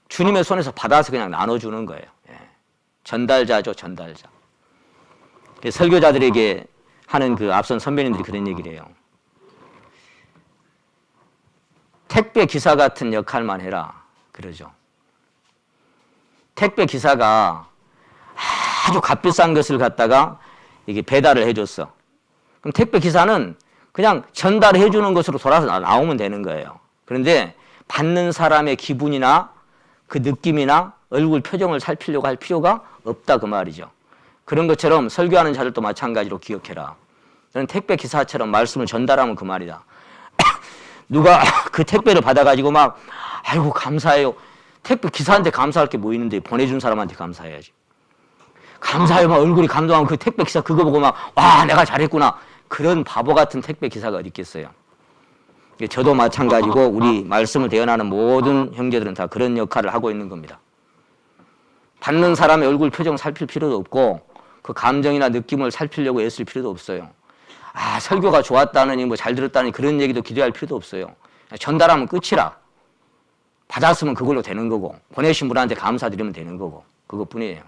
주님의 손에서 받아서 그냥 나눠주는 거예요. 전달자죠, 전달자. 설교자들에게 하는 앞선 선배님들이 그런 얘기를 해요. 택배 기사 같은 역할만 해라. 그러죠. 택배 기사가 아주 값비싼 것을 갖다가 이게 배달을 해줬어. 그럼 택배 기사는 그냥 전달해 주는 것으로 돌아서 나오면 되는 거예요. 그런데 받는 사람의 기분이나 그 느낌이나 얼굴 표정을 살피려고 할 필요가 없다 그 말이죠. 그런 것처럼 설교하는 자들도 마찬가지로 기억해라. 너는 택배 기사처럼 말씀을 전달하면 그 말이다. 누가 그 택배를 받아가지고 막 아이고 감사해요. 택배 기사한테 감사할 게 뭐 있는데 보내준 사람한테 감사해야지. 감사해요. 막 얼굴이 감동하고 그 택배 기사 그거 보고 막 와 내가 잘했구나. 그런 바보 같은 택배 기사가 어디 있겠어요. 저도 마찬가지고 우리 말씀을 대연하는 모든 형제들은 다 그런 역할을 하고 있는 겁니다. 받는 사람의 얼굴 표정 살필 필요도 없고 그 감정이나 느낌을 살피려고 애쓸 필요도 없어요. 아, 설교가 좋았다느니 뭐 잘 들었다니 그런 얘기도 기대할 필요도 없어요. 전달하면 끝이라. 받았으면 그걸로 되는 거고 보내신 분한테 감사드리면 되는 거고 그것뿐이에요.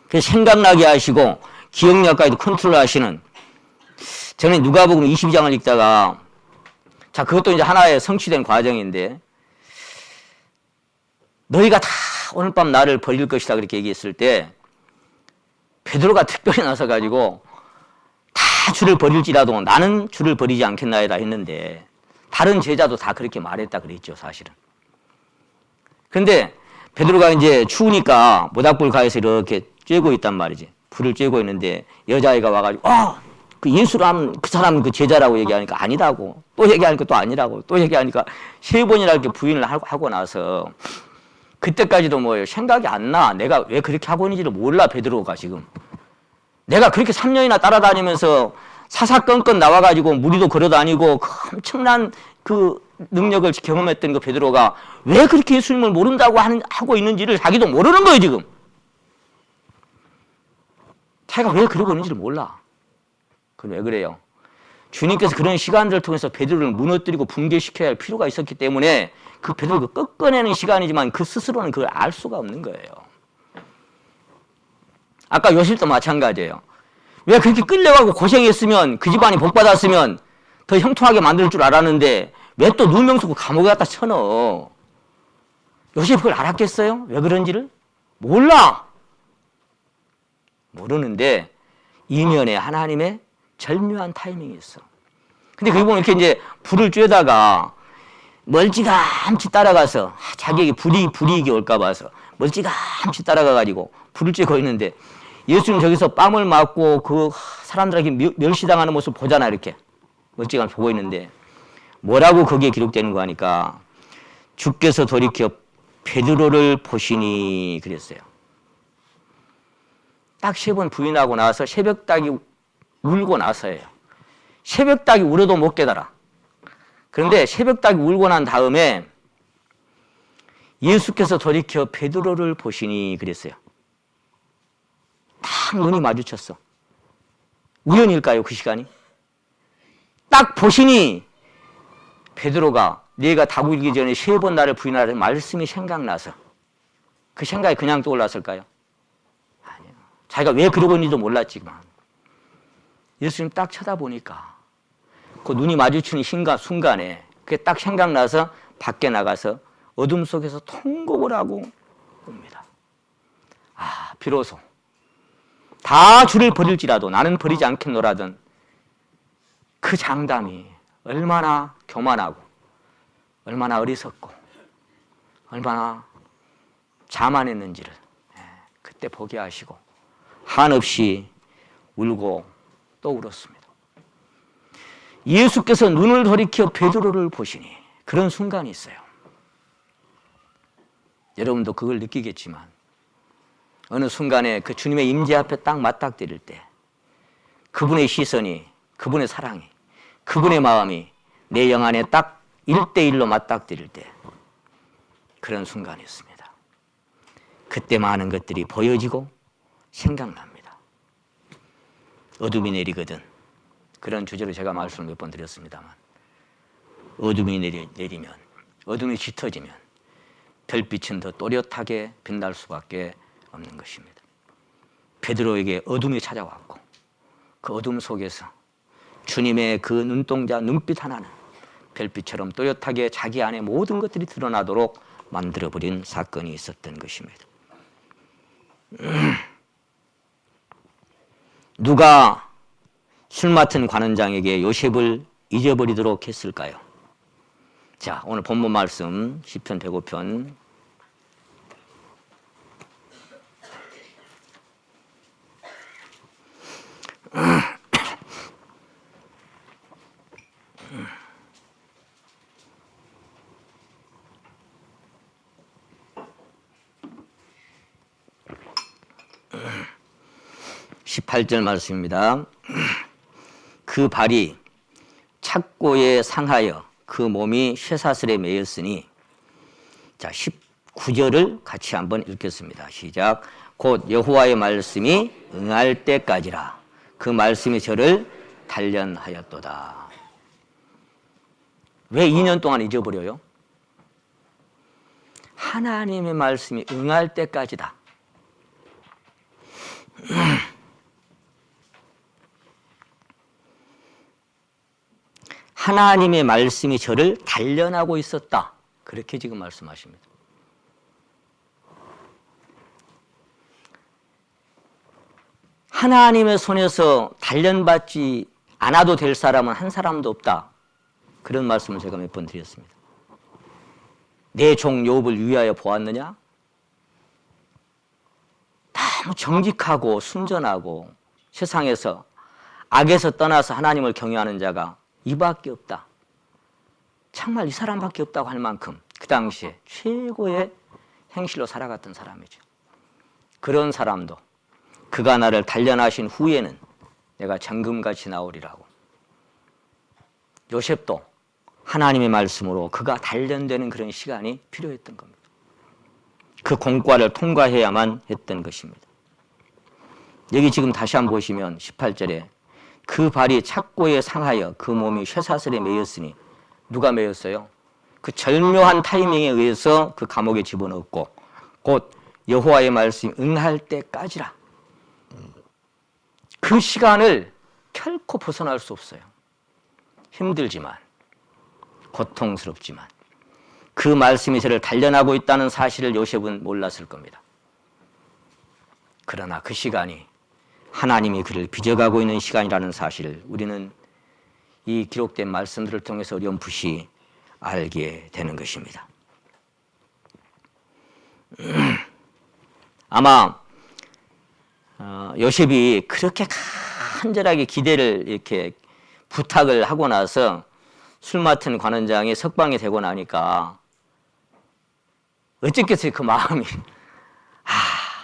그래서 생각나게 하시고 기억력까지도 컨트롤하시는, 저는 누가복음 22장을 읽다가, 자, 그것도 이제 하나의 성취된 과정인데, 너희가 다 오늘 밤 나를 버릴 것이다 그렇게 얘기했을 때 베드로가 특별히 나서가지고 다 주를 버릴지라도 나는 주를 버리지 않겠나이다 했는데, 다른 제자도 다 그렇게 말했다 그랬죠, 사실은. 근데 베드로가 이제 추우니까 모닥불 가에서 이렇게 쬐고 있단 말이지. 불을 쬐고 있는데 여자아이가 와가지고 그 예수라면 그 사람 그 제자라고 얘기하니까 아니라고, 또 얘기하니까 또 아니라고, 또 얘기하니까 3번이나 이렇게 부인을 하고 나서 그때까지도 뭐예요, 생각이 안 나. 내가 왜 그렇게 하고 있는지를 몰라. 베드로가 지금 내가 그렇게 3년이나 따라다니면서 사사건건 나와가지고 무리도 걸어다니고 그 엄청난 그 능력을 경험했던 그 베드로가 왜 그렇게 예수님을 모른다고 하고 있는지를 자기도 모르는 거예요. 지금 자기가 왜 그러고 있는지를 몰라. 그럼 왜 그래요? 주님께서 그런 시간들을 통해서 베드로를 무너뜨리고 붕괴시켜야 할 필요가 있었기 때문에 그 베드로를 꺾어내는 시간이지만 그 스스로는 그걸 알 수가 없는 거예요. 아까 요셉도 마찬가지예요. 왜 그렇게 끌려가고 고생했으면, 그 집안이 복받았으면 더 형통하게 만들 줄 알았는데 왜 또 누명 쓰고 감옥에 갖다 쳐넣어? 요셉이 그걸 알았겠어요? 왜 그런지를? 몰라. 모르는데 이면에 하나님의 절묘한 타이밍이 있어. 근데 거기 보면 이렇게 이제 불을 쬐다가 멀찌감치 따라가서 자기에게 불이익이 올까 봐서 멀찌감치 따라가가지고 불을 쬐고 있는데 예수님 저기서 뺨을 맞고 그 사람들에게 멸시당하는 모습 보잖아. 이렇게 멀찌감치 보고 있는데 뭐라고 거기에 기록되는 거 하니까 주께서 돌이켜 베드로를 보시니 그랬어요. 딱 3번 부인하고 나서 새벽닭이 울고 나서예요. 새벽닭이 울어도 못 깨달아. 그런데 새벽닭이 울고 난 다음에 예수께서 돌이켜 베드로를 보시니 그랬어요. 딱 눈이 마주쳤어. 우연일까요, 그 시간이? 딱 보시니 베드로가 네가 닭 울기 전에 3번 나를 부인하라는 말씀이 생각나서, 그 생각이 그냥 떠올랐을까요? 아니요. 자기가 왜 그러고 있는지도 몰랐지만 예수님 딱 쳐다보니까 그 눈이 마주치는 순간에 그게 딱 생각나서 밖에 나가서 어둠 속에서 통곡을 하고 옵니다. 아, 비로소 다 주를 버릴지라도 나는 버리지 않겠노라던 그 장담이 얼마나 교만하고 얼마나 어리석고 얼마나 자만했는지를 그때 보게 하시고 한없이 울고 또 울었습니다. 예수께서 눈을 돌이켜 베드로를 보시니 그런 순간이 있어요. 여러분도 그걸 느끼겠지만 어느 순간에 그 주님의 임재 앞에 딱 맞닥뜨릴 때 그분의 시선이, 그분의 사랑이, 그분의 마음이 내 영 안에 딱 1대1로 맞닥뜨릴 때 그런 순간이 있습니다. 그때 많은 것들이 보여지고 생각납니다. 어둠이 내리거든. 그런 주제로 제가 말씀을 몇 번 드렸습니다만 어둠이 내리면, 어둠이 짙어지면 별빛은 더 또렷하게 빛날 수밖에 없는 것입니다. 베드로에게 어둠이 찾아왔고 그 어둠 속에서 주님의 그 눈동자, 눈빛 하나는 별빛처럼 또렷하게 자기 안에 모든 것들이 드러나도록 만들어버린 사건이 있었던 것입니다. 누가 술 맡은 관원장에게 요셉을 잊어버리도록 했을까요? 자, 오늘 본문 말씀 시편 105편 18절 말씀입니다. 그 발이 착고에 상하여 그 몸이 쇠사슬에 매였으니, 자, 구절을 같이 한번 읽겠습니다. 시작. 곧 여호와의 말씀이 응할 때까지라. 그 말씀이 저를 단련하였도다. 왜 2년 동안 잊어버려요? 하나님의 말씀이 응할 때까지다. 하나님의 말씀이 저를 단련하고 있었다. 그렇게 지금 말씀하십니다. 하나님의 손에서 단련받지 않아도 될 사람은 한 사람도 없다. 그런 말씀을 제가 몇 번 드렸습니다. 내 종 욥을 위하여 보았느냐? 너무 정직하고 순전하고 세상에서 악에서 떠나서 하나님을 경외하는 자가 이밖에 없다. 정말 이 사람밖에 없다고 할 만큼 그 당시에 최고의 행실로 살아갔던 사람이죠. 그런 사람도 그가 나를 단련하신 후에는 내가 정금같이 나오리라고. 요셉도 하나님의 말씀으로 그가 단련되는 그런 시간이 필요했던 겁니다. 그 공과를 통과해야만 했던 것입니다. 여기 지금 다시 한번 보시면 18절에 그 발이 착고에 상하여 그 몸이 쇠사슬에 매였으니 누가 매였어요? 그 절묘한 타이밍에 의해서 그 감옥에 집어넣었고 곧 여호와의 말씀이 응할 때까지라. 그 시간을 결코 벗어날 수 없어요. 힘들지만 고통스럽지만 그 말씀이 저를 단련하고 있다는 사실을 요셉은 몰랐을 겁니다. 그러나 그 시간이 하나님이 그를 빚어가고 있는 시간이라는 사실을 우리는 이 기록된 말씀들을 통해서 어렴풋이 알게 되는 것입니다. 아마 요셉이 그렇게 간절하게 기대를 이렇게 부탁을 하고 나서 술 맡은 관원장이 석방이 되고 나니까 어쨌겠어요. 그 마음이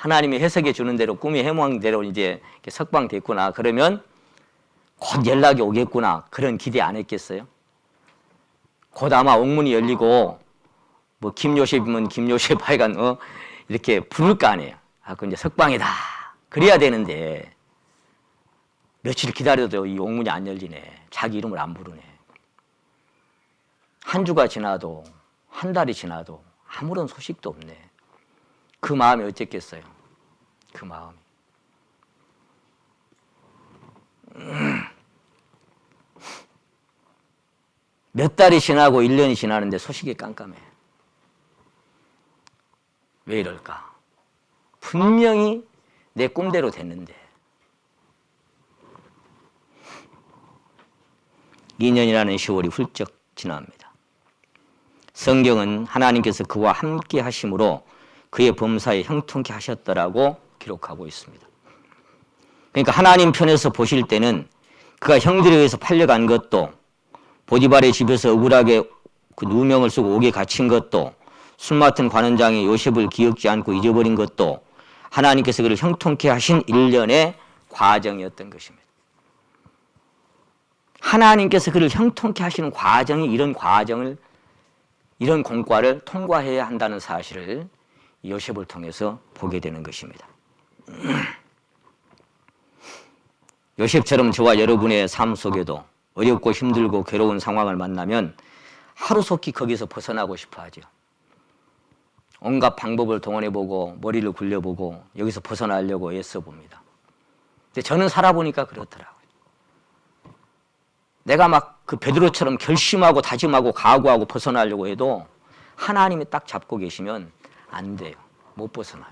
하나님이 해석해 주는 대로 꿈이 해몽대로 이제 석방됐구나. 그러면 곧 연락이 오겠구나. 그런 기대 안 했겠어요? 곧 아마 옥문이 열리고 뭐 김요셉이면 김요셉 하여간 이렇게 부를 거 아니에요. 그 이제 석방이다. 그래야 되는데 며칠 기다려도 이 옥문이 안 열리네. 자기 이름을 안 부르네. 한 주가 지나도 한 달이 지나도 아무런 소식도 없네. 그 마음이 어쨌겠어요? 그 마음이. 몇 달이 지나고 1년이 지나는데 소식이 깜깜해. 왜 이럴까? 분명히 내 꿈대로 됐는데. 2년이라는 세월이 훌쩍 지납니다. 성경은 하나님께서 그와 함께 하심으로 그의 범사에 형통케 하셨더라고 기록하고 있습니다. 그러니까 하나님 편에서 보실 때는 그가 형들에 의해서 팔려간 것도 보디발의 집에서 억울하게 그 누명을 쓰고 옥에 갇힌 것도 술 맡은 관원장이 요셉을 기억지 않고 잊어버린 것도 하나님께서 그를 형통케 하신 일련의 과정이었던 것입니다. 하나님께서 그를 형통케 하시는 과정이 이런 과정을 이런 공과를 통과해야 한다는 사실을 요셉을 통해서 보게 되는 것입니다. 요셉처럼 저와 여러분의 삶 속에도 어렵고 힘들고 괴로운 상황을 만나면 하루속히 거기서 벗어나고 싶어 하죠. 온갖 방법을 동원해보고 머리를 굴려보고 여기서 벗어나려고 애써봅니다. 근데 저는 살아보니까 그렇더라고요. 내가 막 그 베드로처럼 결심하고 다짐하고 각오하고 벗어나려고 해도 하나님이 딱 잡고 계시면 안 돼요. 못 벗어나요.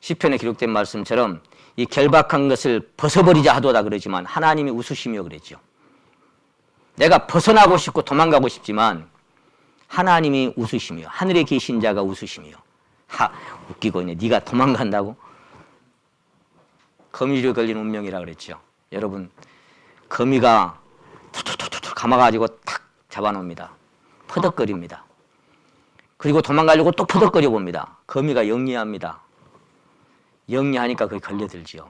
시편에 기록된 말씀처럼 이 결박한 것을 벗어버리자 하도다 그러지만 하나님이 웃으시며 그랬죠. 내가 벗어나고 싶고 도망가고 싶지만 하나님이 웃으시며 하늘에 계신 자가 웃으시며 웃기고 있네. 네가 도망간다고? 거미줄에 걸린 운명이라 그랬죠. 여러분 거미가 툭툭툭툭 감아가지고 탁 잡아놓습니다. 퍼덕거립니다. 그리고 도망가려고 또 퍼덕거려 봅니다. 거미가 영리합니다. 영리하니까 그게 걸려들지요.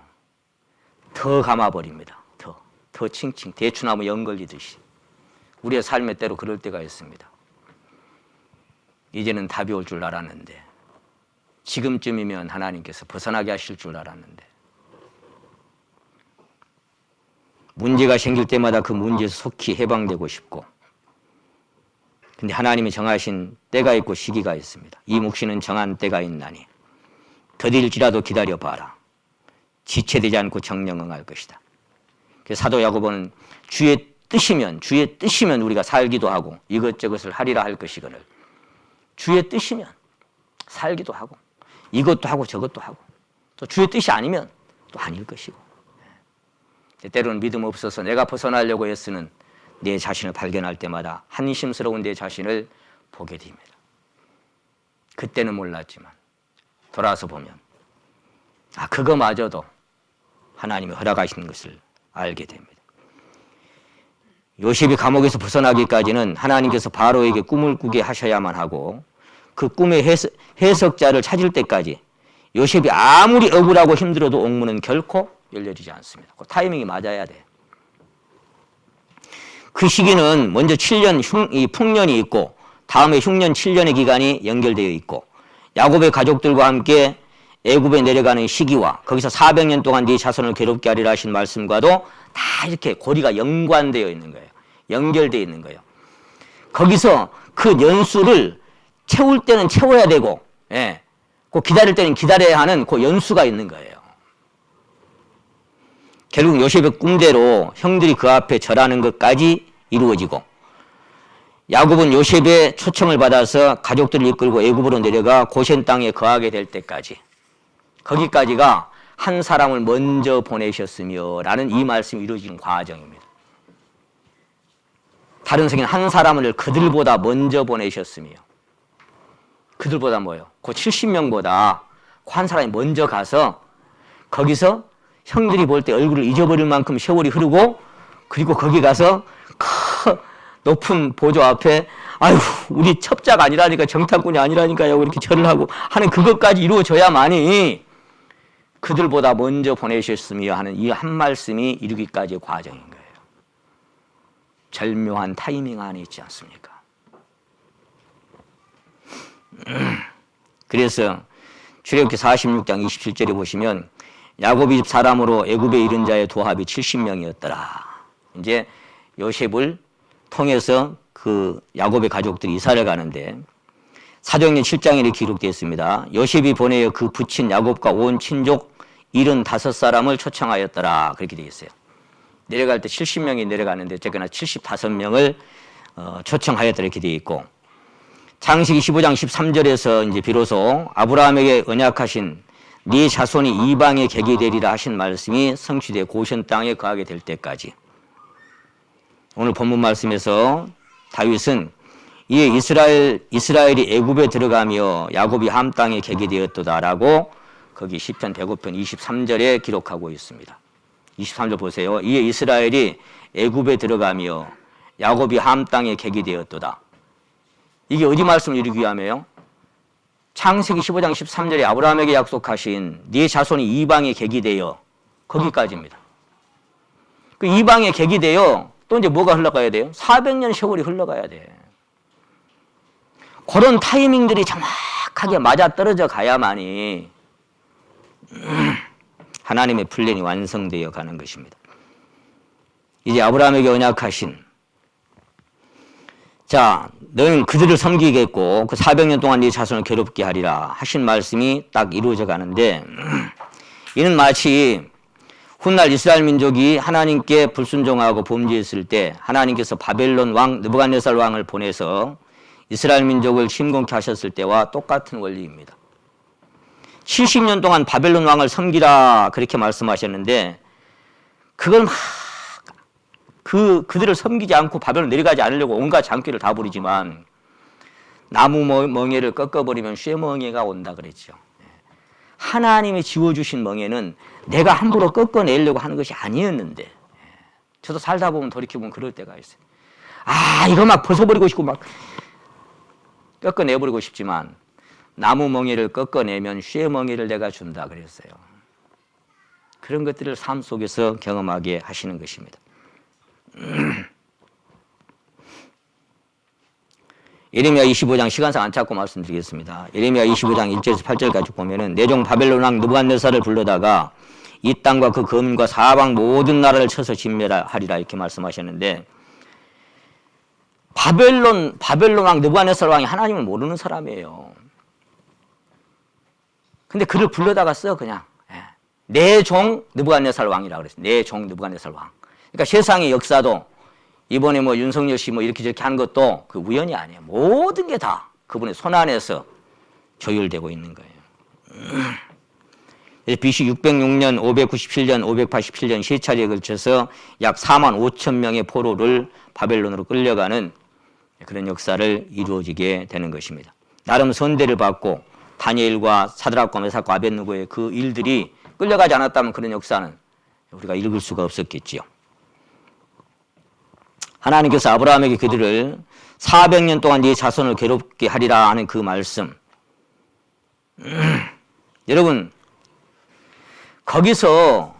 더 감아버립니다. 더 칭칭 대추나무 연 걸리듯이. 우리의 삶의 때로 그럴 때가 있습니다. 이제는 답이 올 줄 알았는데, 지금쯤이면 하나님께서 벗어나게 하실 줄 알았는데, 문제가 생길 때마다 그 문제에서 속히 해방되고 싶고, 근데 하나님이 정하신 때가 있고 시기가 있습니다. 이 묵시는 정한 때가 있나니 더딜지라도 기다려봐라. 지체되지 않고 정령 응할 것이다. 그래서 사도 야고보는 주의 뜻이면 우리가 살기도 하고 이것저것을 하리라 할 것이거늘, 주의 뜻이면 살기도 하고 이것도 하고 저것도 하고, 또 주의 뜻이 아니면 또 아닐 것이고, 때로는 믿음 없어서 내가 벗어나려고 애쓰는 내 자신을 발견할 때마다 한심스러운 내 자신을 보게 됩니다. 그때는 몰랐지만 돌아서 보면 그거마저도 하나님이 허락하시는 것을 알게 됩니다. 요셉이 감옥에서 벗어나기까지는 하나님께서 바로에게 꿈을 꾸게 하셔야만 하고, 그 꿈의 해석자를 찾을 때까지 요셉이 아무리 억울하고 힘들어도 옥문은 결코 열려지지 않습니다. 그 타이밍이 맞아야 돼. 그 시기는 먼저 7년 풍년이 있고 다음에 흉년 7년의 기간이 연결되어 있고, 야곱의 가족들과 함께 애굽에 내려가는 시기와 거기서 400년 동안 네 자손을 괴롭게 하리라 하신 말씀과도 다 이렇게 고리가 연관되어 있는 거예요. 연결되어 있는 거예요. 거기서 그 연수를 채울 때는 채워야 되고, 그 기다릴 때는 기다려야 하는 그 연수가 있는 거예요. 결국 요셉의 꿈대로 형들이 그 앞에 절하는 것까지 이루어지고, 야곱은 요셉의 초청을 받아서 가족들을 이끌고 애굽으로 내려가 고센 땅에 거하게 될 때까지, 거기까지가 한 사람을 먼저 보내셨으며 라는 이 말씀이 이루어지는 과정입니다. 다른 성경은 한 사람을 그들보다 먼저 보내셨으며, 그들보다 뭐예요? 그 70명보다 그 한 사람이 먼저 가서 거기서 형들이 볼 때 얼굴을 잊어버릴 만큼 세월이 흐르고, 그리고 거기 가서 높은 보좌 앞에 아유 우리 첩자가 아니라니까, 정탐꾼이 아니라니까요 이렇게 절을 하고 하는 그것까지 이루어져야만이 그들보다 먼저 보내셨으며 하는 이 한 말씀이 이루기까지의 과정인 거예요. 절묘한 타이밍 안에 있지 않습니까? 그래서 출애굽기 46장 27절에 보시면 야곱이 집 사람으로 애굽에 이른 자의 도합이 70명이었더라. 이제 요셉을 통해서 그 야곱의 가족들이 이사를 가는데, 사도행전 7장에 이렇게 기록되어 있습니다. 요셉이 보내어 그 부친 야곱과 온 친족 75사람을 초청하였더라. 그렇게 되어 있어요. 내려갈 때 70명이 내려가는데 어쨌거나 75명을 초청하였더라 이렇게 되어 있고, 창세기 15장 13절에서 이제 비로소 아브라함에게 언약하신 네 자손이 이방의 객이 되리라 하신 말씀이 성취되어 고센 땅에 거하게 될 때까지, 오늘 본문 말씀에서 다윗은 이에 이스라엘이 애굽에 들어가며 야곱이 함 땅에 객이 되었도다라고 거기 시편 105편 23절에 기록하고 있습니다. 23절 보세요. 이에 이스라엘이 애굽에 들어가며 야곱이 함 땅에 객이 되었도다. 이게 어디 말씀을 이루기 위함이에요? 창세기 15장 13절에 아브라함에게 약속하신 네 자손이 이방의 객이 되어, 거기까지입니다. 그 이방의 객이 되어 또 이제 뭐가 흘러가야 돼요? 400년 세월이 흘러가야 돼. 그런 타이밍들이 정확하게 맞아떨어져 가야만이 하나님의 플랜이 완성되어 가는 것입니다. 이제 아브라함에게 언약하신, 자, 너는 그들을 섬기겠고 그 400년 동안 네 자손을 괴롭게 하리라 하신 말씀이 딱 이루어져 가는데, 이는 마치 훗날 이스라엘 민족이 하나님께 불순종하고 범죄했을 때 하나님께서 바벨론 왕 느부갓네살 왕을 보내서 이스라엘 민족을 침공케 하셨을 때와 똑같은 원리입니다. 70년 동안 바벨론 왕을 섬기라 그렇게 말씀하셨는데, 그걸 막 그들을 섬기지 않고 바벨론 내려가지 않으려고 온갖 장기를 다 부리지만, 나무 멍에를 꺾어버리면 쇠멍에가 온다 그랬죠. 하나님이 지워주신 멍에는 내가 함부로 꺾어내려고 하는 것이 아니었는데, 저도 살다 보면 돌이켜보면 그럴 때가 있어요. 이거 막 벗어버리고 싶고 막 꺾어내버리고 싶지만 나무 멍에를 꺾어내면 쇠멍에를 내가 준다 그랬어요. 그런 것들을 삶 속에서 경험하게 하시는 것입니다. 예레미야 25장 시간상 안 찾고 말씀드리겠습니다. 예레미야 25장 1절에서 8절까지 보면은 내 종 바벨론 왕 느부갓네살을 불러다가 이 땅과 그 거민과 사방 모든 나라를 쳐서 진멸하리라 이렇게 말씀하셨는데 바벨론 왕 느부갓네살 왕이 하나님을 모르는 사람이에요. 근데 그를 불러다가 써 그냥 내 종 느부갓네살 왕이라 그랬어요. 내 종 느부갓네살 왕. 그러니까 세상의 역사도 이번에 뭐 윤석열 씨 뭐 이렇게 저렇게 하는 것도 그 우연이 아니에요. 모든 게 다 그분의 손 안에서 조율되고 있는 거예요. BC 606년, 597년, 587년 세 차례에 걸쳐서 약 4만 5천 명의 포로를 바벨론으로 끌려가는 그런 역사를 이루어지게 되는 것입니다. 나름 선대를 받고 다니엘과 사드락과 메삭과 아벳느고의 그 일들이 끌려가지 않았다면 그런 역사는 우리가 읽을 수가 없었겠지요. 하나님께서 아브라함에게 그들을 400년 동안 네 자손을 괴롭게 하리라 하는 그 말씀. 여러분 거기서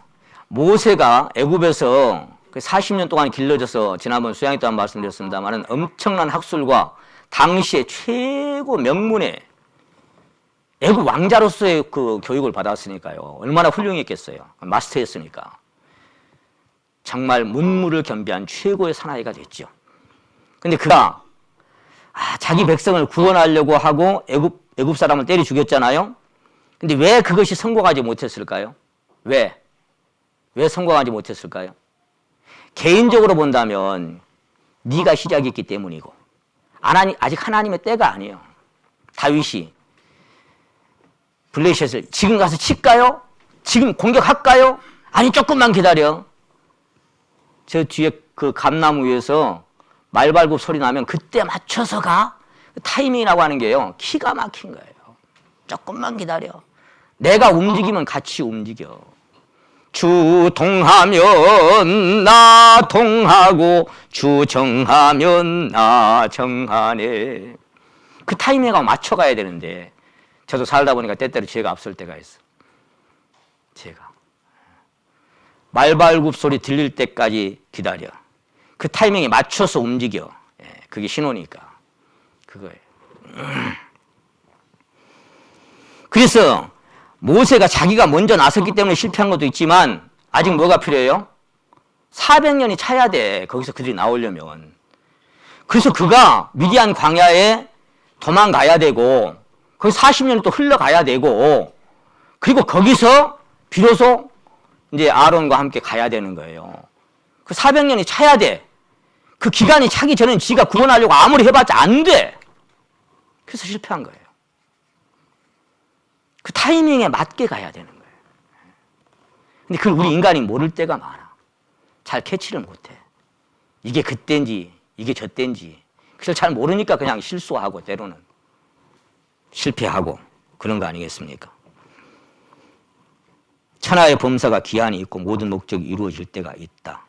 모세가 애굽에서 40년 동안 길러져서 지난번 수양회 때한 말씀드렸습니다만 엄청난 학술과 당시의 최고 명문의 애굽 왕자로서의 그 교육을 받았으니까요. 얼마나 훌륭했겠어요. 마스터했으니까. 정말 문무를 겸비한 최고의 사나이가 됐죠. 근데 그가 자기 백성을 구원하려고 하고 애굽 사람을 때려 죽였잖아요. 근데 왜 그것이 성공하지 못했을까요? 왜 성공하지 못했을까요? 개인적으로 본다면 네가 시작했기 때문이고 아직 하나님의 때가 아니에요. 다윗이 블레셋을 지금 가서 칠까요? 지금 공격할까요? 아니 조금만 기다려. 저 뒤에 그 감나무 위에서 말발굽 소리 나면 그때 맞춰서 가. 타이밍이라고 하는 게요. 기가 막힌 거예요. 조금만 기다려. 내가 움직이면 같이 움직여. 주 동하면 나 동하고 주 정하면 나 정하네. 그 타이밍에 맞춰가야 되는데 저도 살다 보니까 때때로 제가 앞설 때가 있어. 제가 말발굽 소리 들릴 때까지 기다려. 그 타이밍에 맞춰서 움직여. 그게 신호니까. 그거예요. 그래서 모세가 자기가 먼저 나섰기 때문에 실패한 것도 있지만 아직 뭐가 필요해요? 400년이 차야 돼. 거기서 그들이 나오려면. 그래서 그가 미디안 광야에 도망가야 되고 거기 40년이 또 흘러가야 되고 그리고 거기서 비로소 이제 아론과 함께 가야 되는 거예요. 그 400년이 차야 돼. 그 기간이 차기 전엔 지가 구원하려고 아무리 해봤자 안 돼. 그래서 실패한 거예요. 그 타이밍에 맞게 가야 되는 거예요. 근데 그걸 우리 인간이 모를 때가 많아. 잘 캐치를 못해. 이게 그때인지 이게 저때인지 그걸 잘 모르니까 그냥 실수하고 때로는 실패하고 그런 거 아니겠습니까? 천하의 범사가 기한이 있고 모든 목적이 이루어질 때가 있다.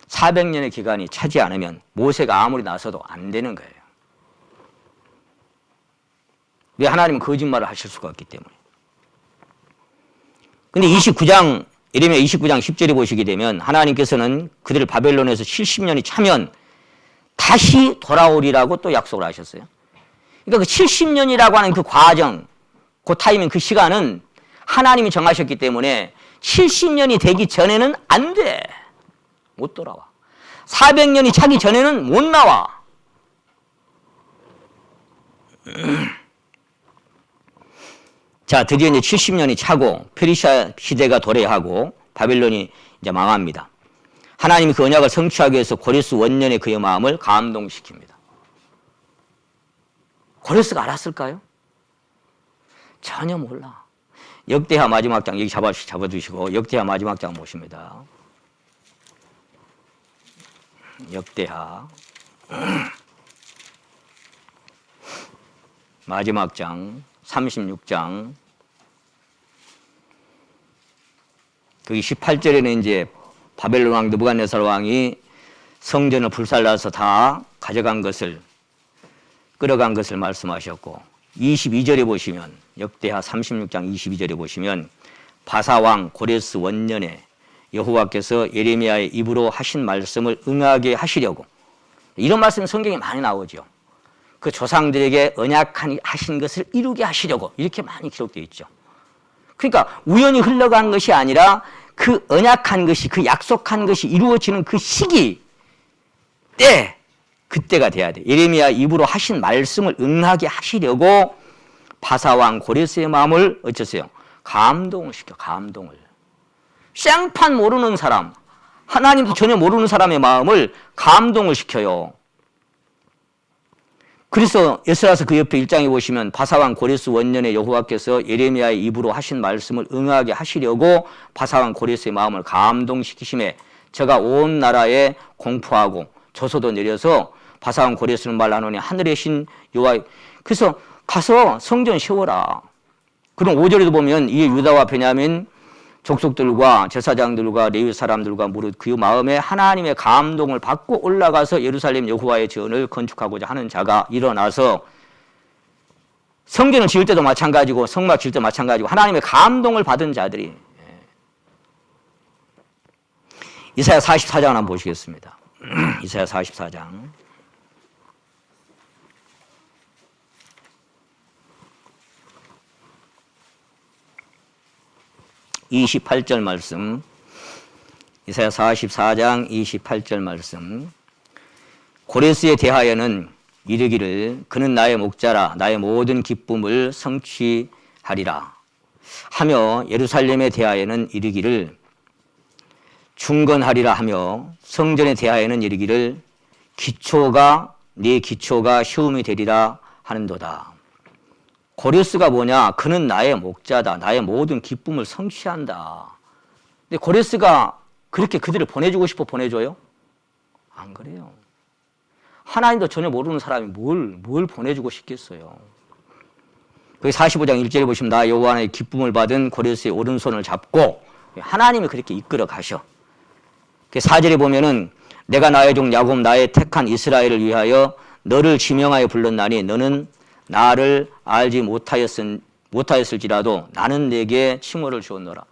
400년의 기간이 차지 않으면 모세가 아무리 나서도 안 되는 거예요. 왜 하나님은 거짓말을 하실 수가 없기 때문에. 근데 예레미야 29장 10절에 보시게 되면 하나님께서는 그들을 바벨론에서 70년이 차면 다시 돌아오리라고 또 약속을 하셨어요. 그러니까 그 70년이라고 하는 그 과정, 그 타이밍, 그 시간은 하나님이 정하셨기 때문에 70년이 되기 전에는 안 돼. 못 돌아와. 400년이 차기 전에는 못 나와. 자, 드디어 이제 70년이 차고 페르시아 시대가 도래하고 바벨론이 이제 망합니다. 하나님이 그 언약을 성취하기 위해서 고레스 원년의 그의 마음을 감동시킵니다. 고레스가 알았을까요? 전혀 몰라. 역대하 마지막 장 여기 잡아두시고 역대하 마지막 장 보십니다. 역대하 마지막 장 36장 거기 18절에는 이제 바벨론 왕 느부갓네살 왕이 성전을 불살라서 다 가져간 것을 끌어간 것을 말씀하셨고 22절에 보시면 역대하 36장 22절에 보시면 바사왕 고레스 원년에 여호와께서 예레미야의 입으로 하신 말씀을 응하게 하시려고 이런 말씀이 성경에 많이 나오죠. 그 조상들에게 언약하신 것을 이루게 하시려고 이렇게 많이 기록되어 있죠. 그러니까 우연히 흘러간 것이 아니라 그 언약한 것이, 그 약속한 것이 이루어지는 그 시기 때, 그때가 돼야 돼. 예레미야 입으로 하신 말씀을 응하게 하시려고 바사왕 고레스의 마음을 어쩌세요? 감동을 시켜, 감동을. 생판 모르는 사람, 하나님도 전혀 모르는 사람의 마음을 감동을 시켜요. 그래서 에스라서 그 옆에 1장에 보시면 바사왕 고레스 원년에 여호와께서 예레미야의 입으로 하신 말씀을 응하게 하시려고 바사왕 고레스의 마음을 감동시키심에 저가 온 나라에 공포하고 저소도 내려서 바사왕 고레스는 말하노니 하늘의 신 여호와, 그래서 가서 성전 세워라. 그럼 5절에도 보면 이에 유다와 베냐민 족속들과 제사장들과 레위 사람들과 무릇 그 마음에 하나님의 감동을 받고 올라가서 예루살렘 여호와의 전을 건축하고자 하는 자가 일어나서, 성전을 지을 때도 마찬가지고 성막 지을 때도 마찬가지고 하나님의 감동을 받은 자들이. 이사야 44장 한번 보시겠습니다. 이사야 44장 28절 말씀, 이사야 44장 28절 말씀. 고레스에 대하여는 이르기를 그는 나의 목자라 나의 모든 기쁨을 성취하리라 하며, 예루살렘에 대하여는 이르기를 중건하리라 하며, 성전에 대하여는 이르기를 네 기초가 시험이 되리라 하는도다. 고레스가 뭐냐? 그는 나의 목자다. 나의 모든 기쁨을 성취한다. 근데 고레스가 그렇게 그들을 보내주고 싶어 보내줘요? 안 그래요. 하나님도 전혀 모르는 사람이 뭘 보내주고 싶겠어요. 거기 45장 1절에 보시면 나 여호와의 기쁨을 받은 고레스의 오른손을 잡고, 하나님이 그렇게 이끌어 가셔. 4절에 보면은 내가 나의 종 야곱 나의 택한 이스라엘을 위하여 너를 지명하여 불렀나니 너는 나를 알지 못하였을지라도 나는 내게 칭호를 주었노라.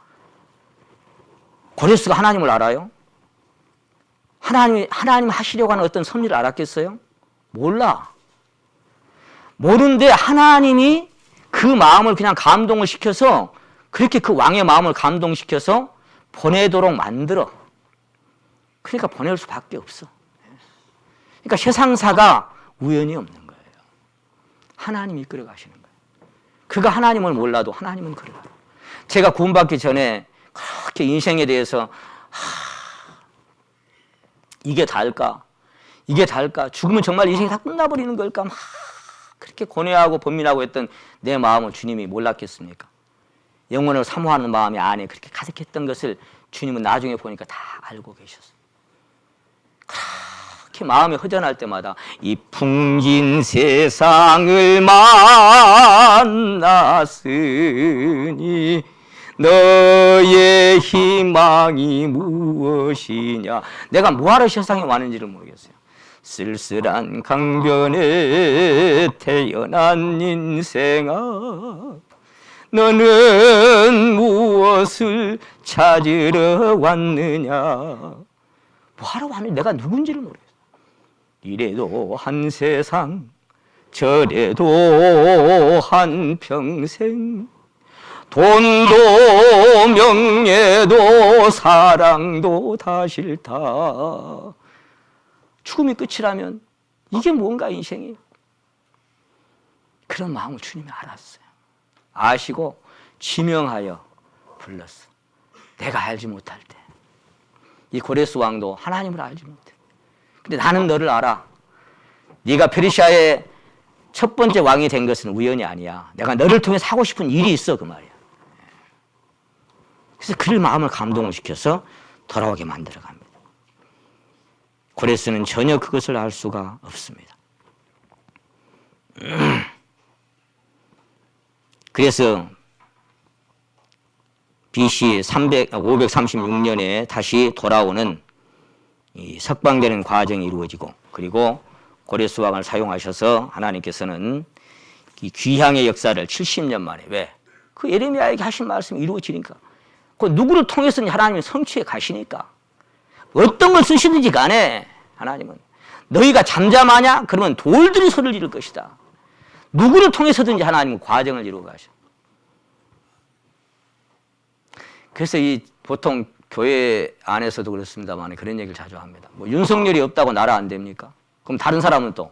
고레스가 하나님을 알아요? 하나님 하시려고 하는 어떤 섭리를 알았겠어요? 몰라. 모르는데 하나님이 그 마음을 그냥 감동을 시켜서, 그렇게 그 왕의 마음을 감동시켜서 보내도록 만들어. 그러니까 보낼 수밖에 없어. 그러니까 세상사가 우연이 없는 거예요. 하나님이 이끌어 가시는 거예요. 그가 하나님을 몰라도 하나님은 그래요. 제가 구원받기 전에 그렇게 인생에 대해서 이게 다일까? 이게 다일까? 죽으면 정말 인생이 다 끝나버리는 걸까? 막 그렇게 고뇌하고 번민하고 했던 내 마음을 주님이 몰랐겠습니까? 영혼을 사모하는 마음이 안에 그렇게 가득했던 것을 주님은 나중에 보니까 다 알고 계셨어요. 그렇게 마음이 허전할 때마다 이 풍긴 세상을 만났으니 너의 희망이 무엇이냐. 내가 뭐하러 세상에 왔는지를 모르겠어요. 쓸쓸한 강변에 태어난 인생아, 너는 무엇을 찾으러 왔느냐. 뭐하러 왔는지 내가 누군지를 모르겠어요. 이래도 한 세상 저래도 한 평생, 돈도 명예도 사랑도 다 싫다. 죽음이 끝이라면 이게 뭔가 인생이. 그런 마음을 주님이 알았어요. 아시고 지명하여 불렀어. 내가 알지 못할 때. 이 고레스 왕도 하나님을 알지 못해. 근데 나는 너를 알아. 네가 페르시아의 첫 번째 왕이 된 것은 우연이 아니야. 내가 너를 통해서 하고 싶은 일이 있어, 그 말이야. 그래서 그를 마음을 감동을 시켜서 돌아오게 만들어 갑니다. 고레스는 전혀 그것을 알 수가 없습니다. 그래서 BC 536년에 다시 돌아오는 이 석방되는 과정이 이루어지고, 그리고 고레스 왕을 사용하셔서 하나님께서는 이 귀향의 역사를 70년 만에, 왜? 그 예레미야에게 하신 말씀이 이루어지니까, 그 누구를 통해서는 하나님이 성취해 가시니까, 어떤 걸 쓰시든지 간에 하나님은 너희가 잠잠하냐? 그러면 돌들이 소리를 지를 것이다. 누구를 통해서든지 하나님은 과정을 이루어 가셔. 그래서 이 보통 교회 안에서도 그렇습니다만 그런 얘기를 자주 합니다. 뭐 윤석열이 없다고 나라 안 됩니까? 그럼 다른 사람은 또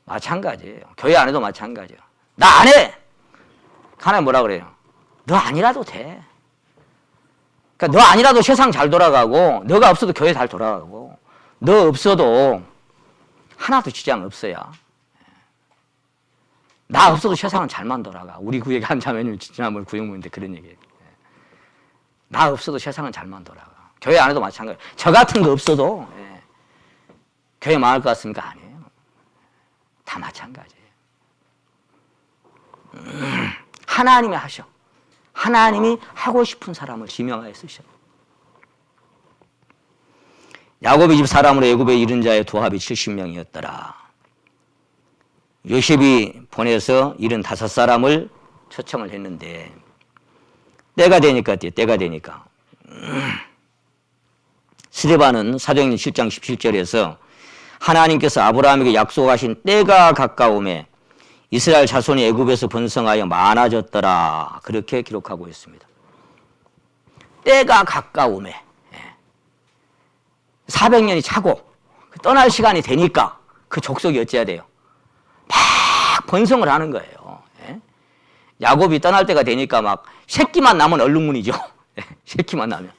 마찬가지예요. 교회 안에도 마찬가지예요. 나 안 해! 하나님 뭐라 그래요? 너 아니라도 돼. 그러니까 너 아니라도 세상 잘 돌아가고 너가 없어도 교회 잘 돌아가고 너 없어도 하나도 지장 없어야. 나 없어도 세상은 잘만 돌아가. 우리 구역에 한 자매님 지난번 구역문인데 그런 얘기예요. 나 없어도 세상은 잘만 돌아가. 교회 안에도 마찬가지예요. 저 같은 거 없어도 교회 망할 것 같습니까? 아니에요. 다 마찬가지예요. 하나님이 하셔. 하나님이 하고 싶은 사람을 지명하여 쓰셔. 야곱의 집 사람으로 애굽에 이른 자의 도합이 70명이었더라. 요셉이 보내서 75사람을 초청을 했는데 때가 되니까 스데반은 사도행전 7장 17절에서 하나님께서 아브라함에게 약속하신 때가 가까움에 이스라엘 자손이 애굽에서 번성하여 많아졌더라. 그렇게 기록하고 있습니다. 때가 가까움에 400년이 차고 떠날 시간이 되니까 그 족속이 어찌해야 돼요? 막 번성을 하는 거예요. 야곱이 떠날 때가 되니까 막 새끼만 나면 얼룩무늬죠. 새끼만 나면.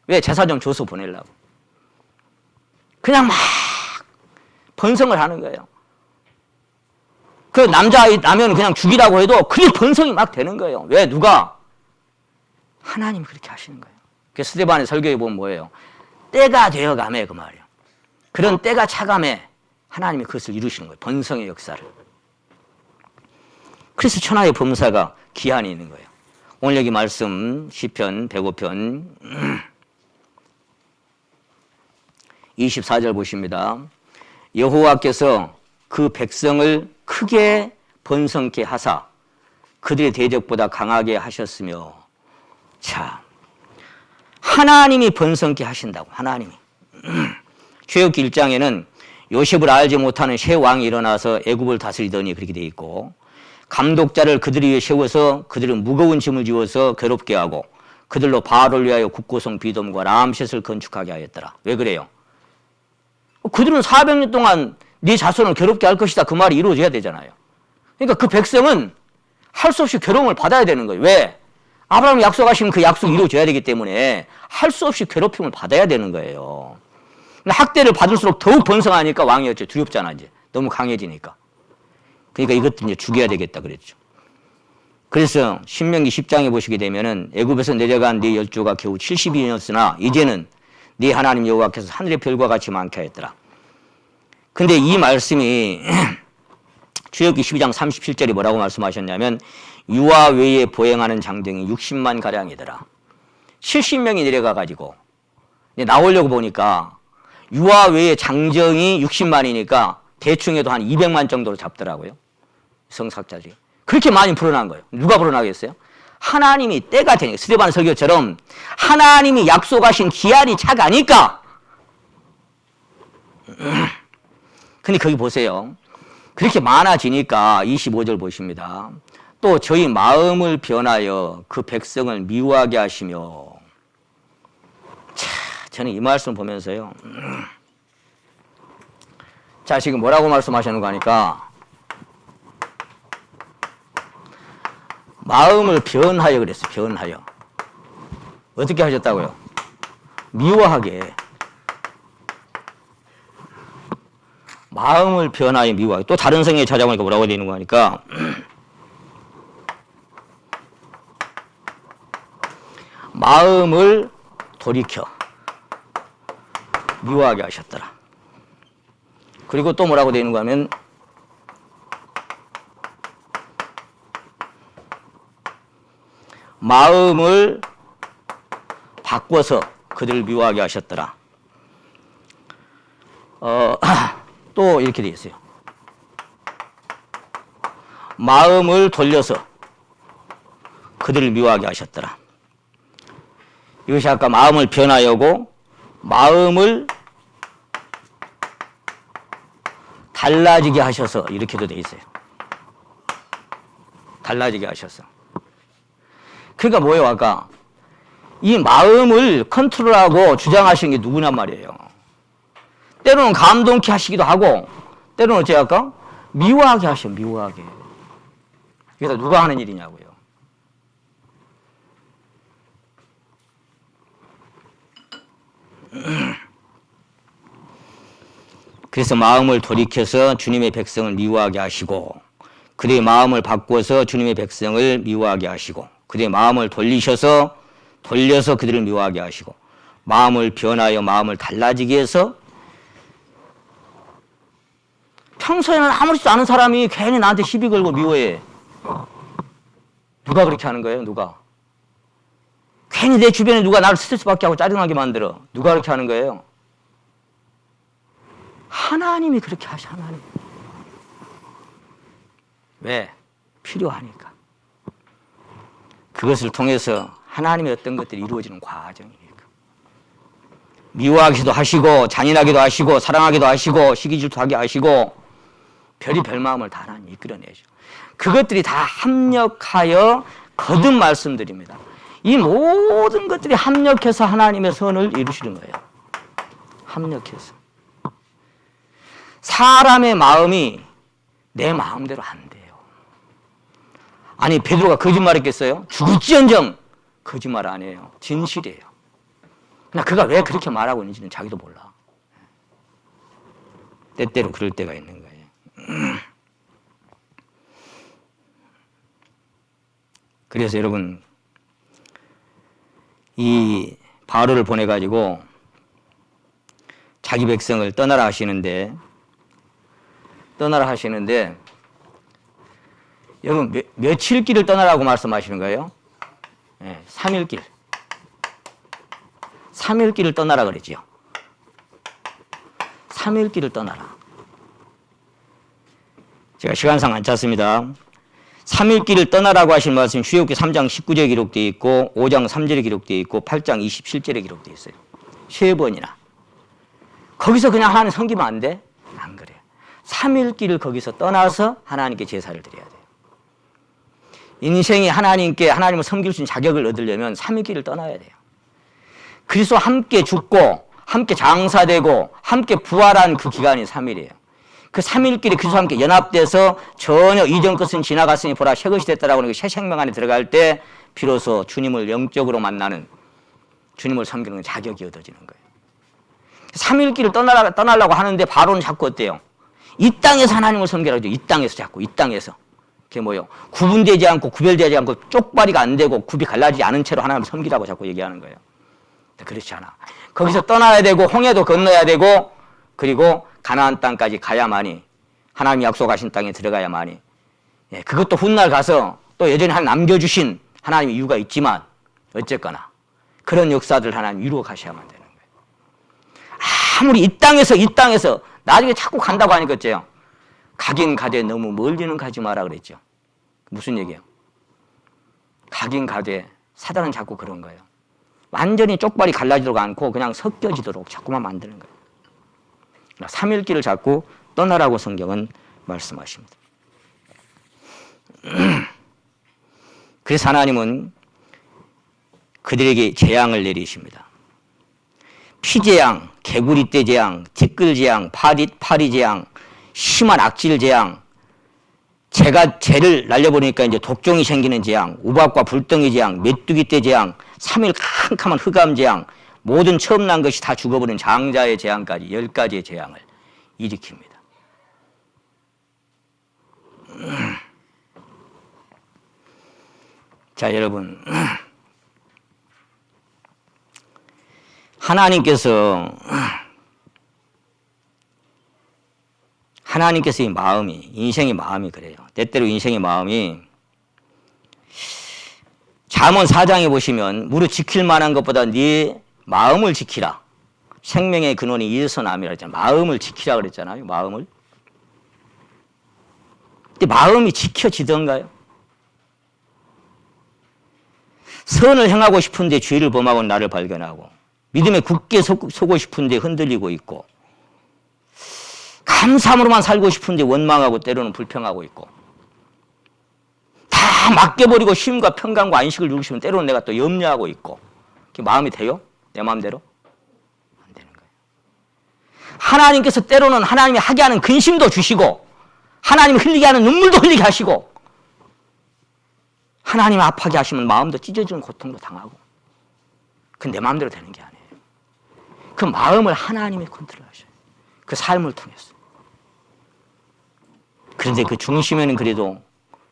왜 제사 좀 줘서 보내려고. 그냥 막 번성을 하는 거예요. 그 남자아이 나면 그냥 죽이라고 해도 그게 번성이 막 되는 거예요. 왜? 누가? 하나님이 그렇게 하시는 거예요. 그 스데반의 설교에 보면 뭐예요? 때가 되어가매 그 말이에요. 그런 때가 차감에 하나님이 그것을 이루시는 거예요. 번성의 역사를. 그래서 천하의 범사가 기한이 있는 거예요. 오늘 여기 말씀 시편 105편 24절 보십니다. 여호와께서 그 백성을 크게 번성케 하사 그들의 대적보다 강하게 하셨으며. 자, 하나님이 번성케 하신다고. 하나님이. 출애굽기 1장에는 요셉을 알지 못하는 새 왕이 일어나서 애굽을 다스리더니 그렇게 돼 있고, 감독자를 그들 위에 세워서 그들은 무거운 짐을 지워서 괴롭게 하고 그들로 바알을 위하여 국고성 비돔과 람셋을 건축하게 하였더라. 왜 그래요? 그들은 400년 동안 네 자손을 괴롭게 할 것이다. 그 말이 이루어져야 되잖아요. 그러니까 그 백성은 할 수 없이 괴로움을 받아야 되는 거예요. 왜? 아브라함이 약속하신 그 약속이 이루어져야 되기 때문에 할 수 없이 괴롭힘을 받아야 되는 거예요. 학대를 받을수록 더욱 번성하니까 왕이었죠. 두렵잖아, 이제. 너무 강해지니까. 그러니까 이것도 이제 죽여야 되겠다 그랬죠. 그래서 신명기 10장에 보시게 되면은 애굽에서 내려간 네 열조가 겨우 70인이었으나 이제는 네 하나님 여호와께서 하늘의 별과 같이 많게 하였더라. 근데 이 말씀이 출애굽기 12장 37절이 뭐라고 말씀하셨냐면 유아 외에 보행하는 장정이 60만 가량이더라. 70명이 내려가 가지고 나오려고 보니까 유아 외에 장정이 60만이니까 대충 해도 한 200만 정도로 잡더라고요. 성삭자들이. 그렇게 많이 불어난 거예요. 누가 불어나겠어요? 하나님이 때가 되니까, 스데반 설교처럼 하나님이 약속하신 기한이 차가니까. 근데 거기 보세요. 그렇게 많아지니까 25절 보십니다. 또 저희 마음을 변하여 그 백성을 미워하게 하시며. 자, 저는 이 말씀 보면서요. 자, 지금 뭐라고 말씀하시는 거 하니까 마음을 변하여 그랬어요. 변하여. 어떻게 하셨다고요? 미워하게. 마음을 변하여 미워하게. 또 다른 성경에 찾아보니까 뭐라고 되는 거 하니까 마음을 돌이켜 미워하게 하셨더라. 그리고 또 뭐라고 되는 거 하면 마음을 바꿔서 그들을 미워하게 하셨더라. 또 이렇게 되어 있어요. 마음을 돌려서 그들을 미워하게 하셨더라. 이것이 아까 마음을 변하여고 마음을 달라지게 하셔서 이렇게도 돼 있어요. 달라지게 하셔서. 그러니까 뭐예요, 아까? 이 마음을 컨트롤하고 주장하시는 게 누구냔 말이에요. 때로는 감동케 하시기도 하고, 때로는 어째 할까? 미워하게 하셔, 미워하게. 그래서 누가 하는 일이냐고요. 그래서 마음을 돌이켜서 주님의 백성을 미워하게 하시고, 그들의 마음을 바꿔서 주님의 백성을 미워하게 하시고, 그들의 마음을 돌려서 그들을 미워하게 하시고, 마음을 변하여 마음을 달라지게 해서 평소에는 아무렇지도 않은 사람이 괜히 나한테 시비 걸고 미워해. 누가 그렇게 하는 거예요? 누가? 괜히 내 주변에 누가 나를 스트레스 받게 하고 짜증나게 만들어. 누가 그렇게 하는 거예요? 하나님이 그렇게 하셔, 하나님. 왜? 필요하니까. 그것을 통해서 하나님의 어떤 것들이 이루어지는 과정이니까. 미워하기도 하시고, 잔인하기도 하시고, 사랑하기도 하시고, 시기질투하게 하시고, 별이 별 마음을 다 하나님 이끌어내죠. 그것들이 다 합력하여 거듭 말씀드립니다. 이 모든 것들이 합력해서 하나님의 선을 이루시는 거예요. 합력해서. 사람의 마음이 내 마음대로 안 돼요. 아니, 베드로가 거짓말했겠어요? 죽을지언정 거짓말 안 해요. 진실이에요. 그러나 그가 왜 그렇게 말하고 있는지는 자기도 몰라. 때때로 그럴 때가 있는 거예요. 그래서 여러분, 이 바울을 보내가지고 자기 백성을 떠나라 하시는데 여러분 며칠 길을 떠나라고 말씀하시는 거예요? 네, 3일 길. 3일 길을 떠나라 그러지요. 3일 길을 떠나라. 제가 시간상 안 찼습니다. 3일 길을 떠나라고 하신 말씀 출애굽기 3장 19절에 기록되어 있고 5장 3절에 기록되어 있고 8장 27절에 기록되어 있어요. 3번이나. 거기서 그냥 하나님 섬기면 안 돼? 안 그래요. 3일 길을 거기서 떠나서 하나님께 제사를 드려야 돼요. 인생이 하나님을 섬길 수 있는 자격을 얻으려면 3일 길을 떠나야 돼요. 그리스도와 함께 죽고 함께 장사되고 함께 부활한 그 기간이 3일이에요. 그 3일끼리 그리스도와 함께 연합돼서 전혀 이전 것은 지나갔으니 보라 새 것이 됐다라고 하는 새 생명 안에 들어갈 때 비로소 주님을 영적으로 만나는, 주님을 섬기는 자격이 얻어지는 거예요. 3일길을 떠나려고 하는데 바로는 자꾸 어때요? 이 땅에서 하나님을 섬기라고 하죠. 이 땅에서 자꾸, 이 땅에서. 그게 뭐예요? 구분되지 않고 구별되지 않고 쪽발이가 안 되고 굽이 갈라지지 않은 채로 하나님을 섬기라고 자꾸 얘기하는 거예요. 그렇지 않아. 거기서 떠나야 되고 홍해도 건너야 되고 그리고 가나안 땅까지 가야만이, 하나님이 약속하신 땅에 들어가야만이, 예, 그것도 훗날 가서 또 여전히 남겨주신 하나님의 이유가 있지만 어쨌거나 그런 역사들 하나님 이루어 가셔야만 되는 거예요. 아무리 이 땅에서 나중에 자꾸 간다고 하니까 어째요? 가긴 가되 너무 멀리는 가지 마라 그랬죠. 무슨 얘기예요? 가긴 가되 사단은 자꾸 그런 거예요. 완전히 쪽발이 갈라지도록 않고 그냥 섞여지도록 자꾸만 만드는 거예요. 3일 길을 자꾸 떠나라고 성경은 말씀하십니다. 그래서 하나님은 그들에게 재앙을 내리십니다. 피재앙, 개구리떼 재앙, 티끌재앙, 파리재앙, 심한 악질 재앙, 재를 날려버리니까 이제 독종이 생기는 재앙, 우박과 불덩이 재앙, 메뚜기떼 재앙, 3일 캄캄한 흑암 재앙, 모든 처음 난 것이 다 죽어버린 장자의 재앙까지 10가지의 재앙을 일으킵니다. 자, 여러분, 하나님께서 이 마음이, 인생의 마음이 그래요. 때때로 인생의 마음이, 잠언 4장에 보시면 무릇 지킬 만한 것보다 네 마음을 지키라. 생명의 근원이 이에서 남이라 했잖아요. 마음을 지키라 그랬잖아요. 마음을. 근데 마음이 지켜지던가요? 선을 행하고 싶은데 죄를 범하고 나를 발견하고, 믿음에 굳게 서고 싶은데 흔들리고 있고, 감사함으로만 살고 싶은데 원망하고 때로는 불평하고 있고, 다 맡겨버리고 쉼과 평강과 안식을 누리고 싶으면 때로는 내가 또 염려하고 있고, 그게 마음이 돼요? 내 마음대로? 안 되는 거예요. 하나님께서 때로는 하나님이 하게 하는 근심도 주시고, 하나님이 흘리게 하는 눈물도 흘리게 하시고, 하나님 아파게 하시면 마음도 찢어지는 고통도 당하고, 그건 내 마음대로 되는 게 아니에요. 그 마음을 하나님이 컨트롤하셔요. 그 삶을 통해서. 그런데 그 중심에는 그래도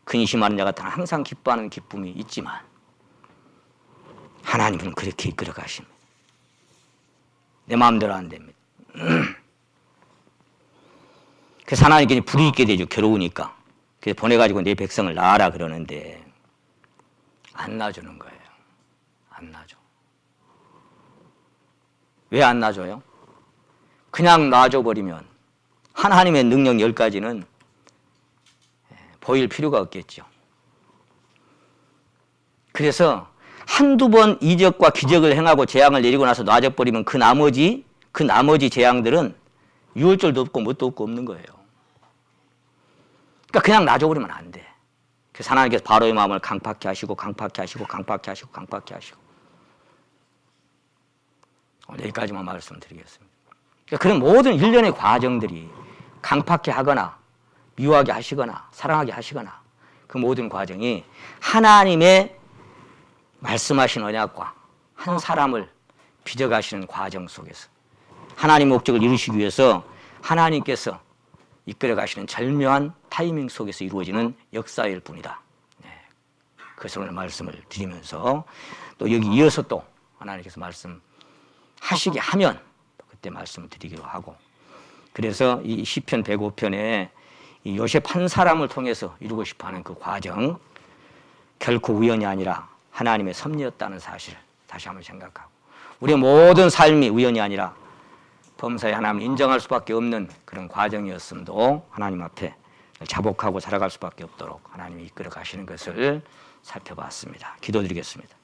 근심하는 자 같은 항상 기뻐하는 기쁨이 있지만 하나님은 그렇게 이끌어 가십니다. 내 마음대로 안 됩니다. 그래서 하나님께 불이 있게 되죠. 괴로우니까. 그래서 보내가지고 내 백성을 낳아라 그러는데 안 낳아주는 거예요. 안 낳아줘. 왜 안 낳아줘요? 그냥 놔줘버리면 하나님의 능력 10가지는 보일 필요가 없겠죠. 그래서 한두 번 이적과 기적을 행하고 재앙을 내리고 나서 놔줘버리면 그 나머지 재앙들은 유월절도 없고 뭣도 없고 없는 거예요. 그러니까 그냥 놔줘버리면 안 돼. 그래서 하나님께서 바로의 마음을 강팍케 하시고 오늘 여기까지만 말씀드리겠습니다. 그러니까 그런 모든 일련의 과정들이 강팍케 하거나 미워하게 하시거나 사랑하게 하시거나 그 모든 과정이 하나님의 말씀하신 언약과 한 사람을 빚어가시는 과정 속에서 하나님의 목적을 이루시기 위해서 하나님께서 이끌어가시는 절묘한 타이밍 속에서 이루어지는 역사일 뿐이다. 그래서 오늘 말씀을 드리면서 또 여기 이어서 또 하나님께서 말씀하시게 하면 그때 말씀을 드리기로 하고, 그래서 이 시편 105편에 이 요셉 한 사람을 통해서 이루고 싶어하는 그 과정, 결코 우연이 아니라 하나님의 섭리였다는 사실을 다시 한번 생각하고, 우리의 모든 삶이 우연이 아니라 범사에 하나님을 인정할 수밖에 없는 그런 과정이었음도 하나님 앞에 자복하고 살아갈 수밖에 없도록 하나님이 이끌어 가시는 것을 살펴봤습니다. 기도드리겠습니다.